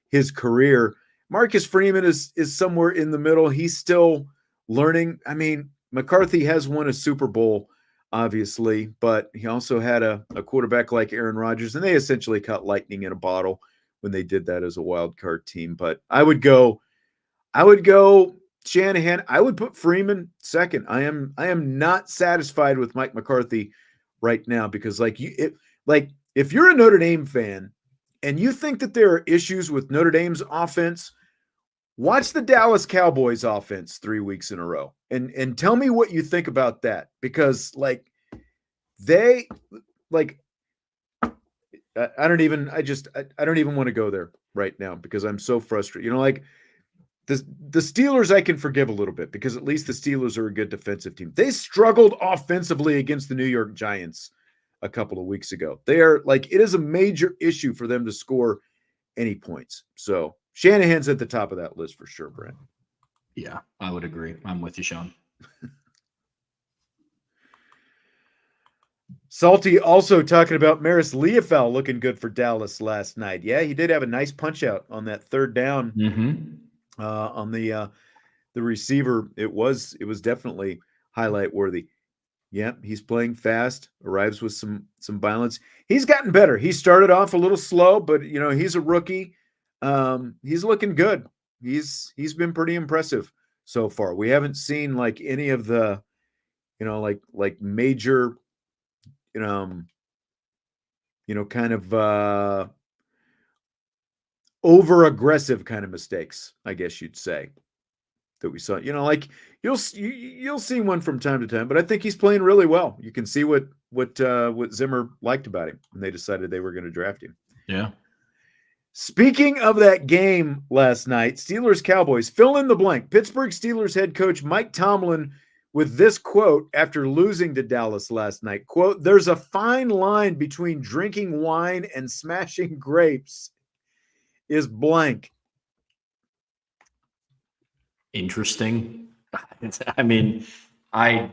his career. Marcus Freeman is somewhere in the middle. He's still learning. I mean, McCarthy has won a Super Bowl, obviously, but he also had a quarterback like Aaron Rodgers, and they essentially caught lightning in a bottle when they did that as a wild card team. But I would go Shanahan. I would put Freeman second. I am not satisfied with Mike McCarthy right now, because if you're a Notre Dame fan and you think that there are issues with Notre Dame's offense, watch the Dallas Cowboys offense 3 weeks in a row and tell me what you think about that, because I don't even want to go there right now because I'm so frustrated. The Steelers I can forgive a little bit because at least the Steelers are a good defensive team. They struggled offensively against the New York Giants a couple of weeks ago. They are it is a major issue for them to score any points. So Shanahan's at the top of that list for sure, Brent. Yeah, I would agree. I'm with you, Sean. Salty also talking about Maris Liufau looking good for Dallas last night. Yeah, he did have a nice punch out on that third down on the receiver. It was definitely highlight worthy. Yeah, he's playing fast, arrives with some violence. He's gotten better. He started off a little slow, but he's a rookie. He's looking good. He's been pretty impressive so far. We haven't seen any of the major kind of over aggressive kind of mistakes, I guess you'd say, that we saw. You'll see one from time to time, but I think he's playing really well. You can see what Zimmer liked about him when they decided they were going to draft him. Yeah. Speaking of that game last night, Steelers-Cowboys, fill in the blank. Pittsburgh Steelers head coach Mike Tomlin with this quote after losing to Dallas last night. Quote, "There's a fine line between drinking wine and smashing grapes is blank." Interesting. I mean, I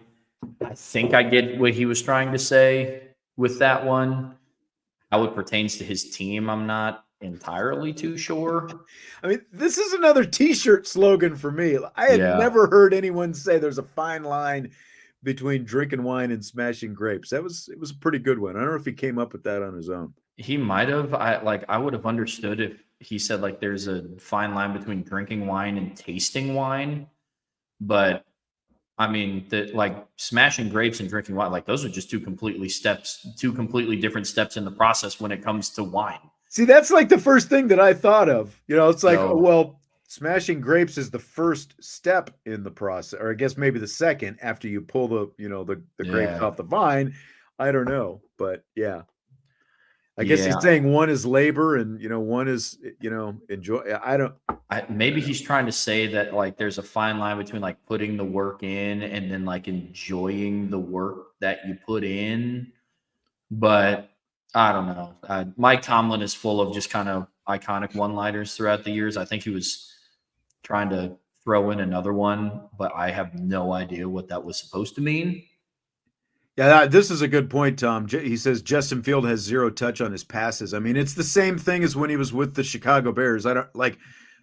think I get what he was trying to say with that one. How it pertains to his team, I'm not entirely too sure. I mean, this is another T-shirt slogan for me. I had never heard anyone say there's a fine line between drinking wine and smashing grapes. It was a pretty good one. I don't know if he came up with that on his own. He might have. I would have understood if he said there's a fine line between drinking wine and tasting wine, but I mean smashing grapes and drinking wine, those are just two completely different steps in the process when it comes to wine. See, that's the first thing that I thought of. It's well, smashing grapes is the first step in the process, or I guess maybe the second after you pull the grapes off the vine. I don't know, but yeah. I guess he's saying one is labor and one is enjoy. Maybe he's trying to say that there's a fine line between putting the work in and then enjoying the work that you put in. But I don't know. Mike Tomlin is full of just kind of iconic one-liners throughout the years. I think he was trying to throw in another one, but I have no idea what that was supposed to mean. Yeah, this is a good point, Tom. He says Justin Field has 0 touch on his passes. I mean, it's the same thing as when he was with the Chicago Bears. I've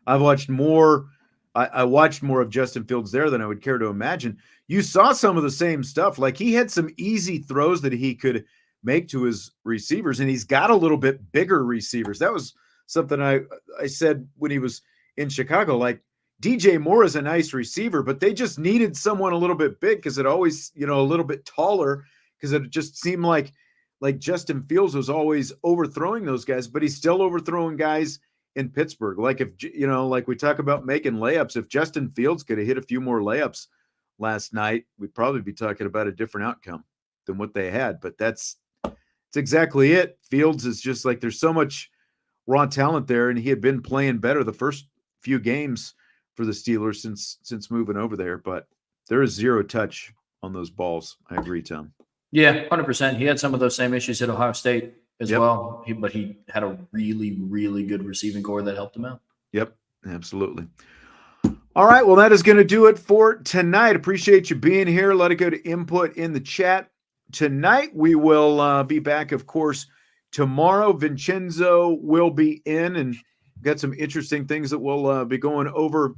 watched more I watched more of Justin Fields there than I would care to imagine. You saw some of the same stuff. Like he had some easy throws that he could make to his receivers, and he's got a little bit bigger receivers. That was something I said when he was in Chicago. Like DJ Moore is a nice receiver, but they just needed someone a little bit big because it always, a little bit taller, because it just seemed like Justin Fields was always overthrowing those guys, but he's still overthrowing guys in Pittsburgh. Like if, like we talk about making layups, if Justin Fields could have hit a few more layups last night, we'd probably be talking about a different outcome than what they had. But that's exactly it. Fields is just like, there's so much raw talent there, and he had been playing better the first few games for the Steelers since moving over there, but there is zero touch on those balls. I agree, Tom. Yeah, 100%. He had some of those same issues at Ohio State as well, but he had a really, really good receiving core that helped him out. Yep, absolutely. All right, well, that is going to do it for tonight. Appreciate you being here. Let it go to input in the chat. Tonight, we will be back, of course, tomorrow. Vincenzo will be in, and got some interesting things that we'll be going over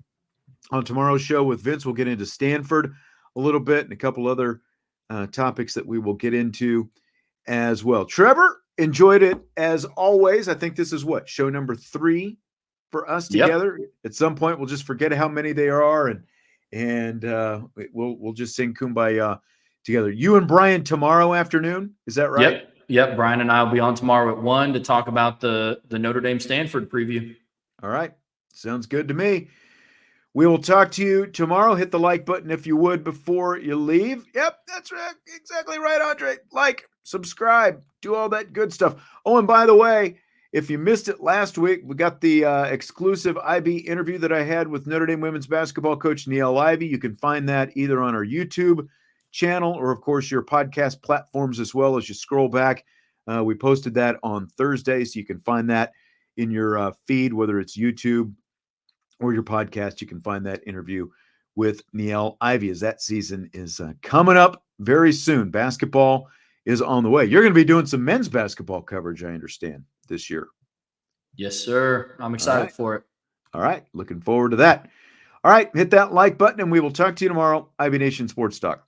on tomorrow's show with Vince. We'll get into Stanford a little bit and a couple other topics that we will get into as well. Trevor, enjoyed it as always. I think this is show number 3 for us together. Yep. At some point, we'll just forget how many there are, and we'll just sing Kumbaya together. You and Brian tomorrow afternoon, is that right? Yep. Brian and I will be on tomorrow at 1 to talk about the Notre Dame Stanford preview. All right, sounds good to me. We will talk to you tomorrow. Hit the like button if you would before you leave. Yep, that's right. Exactly right, Andre. Like, subscribe, do all that good stuff. Oh, and by the way, if you missed it last week, we got the exclusive IB interview that I had with Notre Dame women's basketball coach Niele Ivey. You can find that either on our YouTube channel or, of course, your podcast platforms as well. As you scroll back, we posted that on Thursday, so you can find that in your feed, whether it's YouTube or your podcast. You can find that interview with Niele Ivey, as that season is coming up very soon. Basketball is on the way. You're going to be doing some men's basketball coverage, I understand, this year. Yes, sir. I'm excited for it. All right. Looking forward to that. All right. Hit that like button, and we will talk to you tomorrow. IB Nation Sports Talk.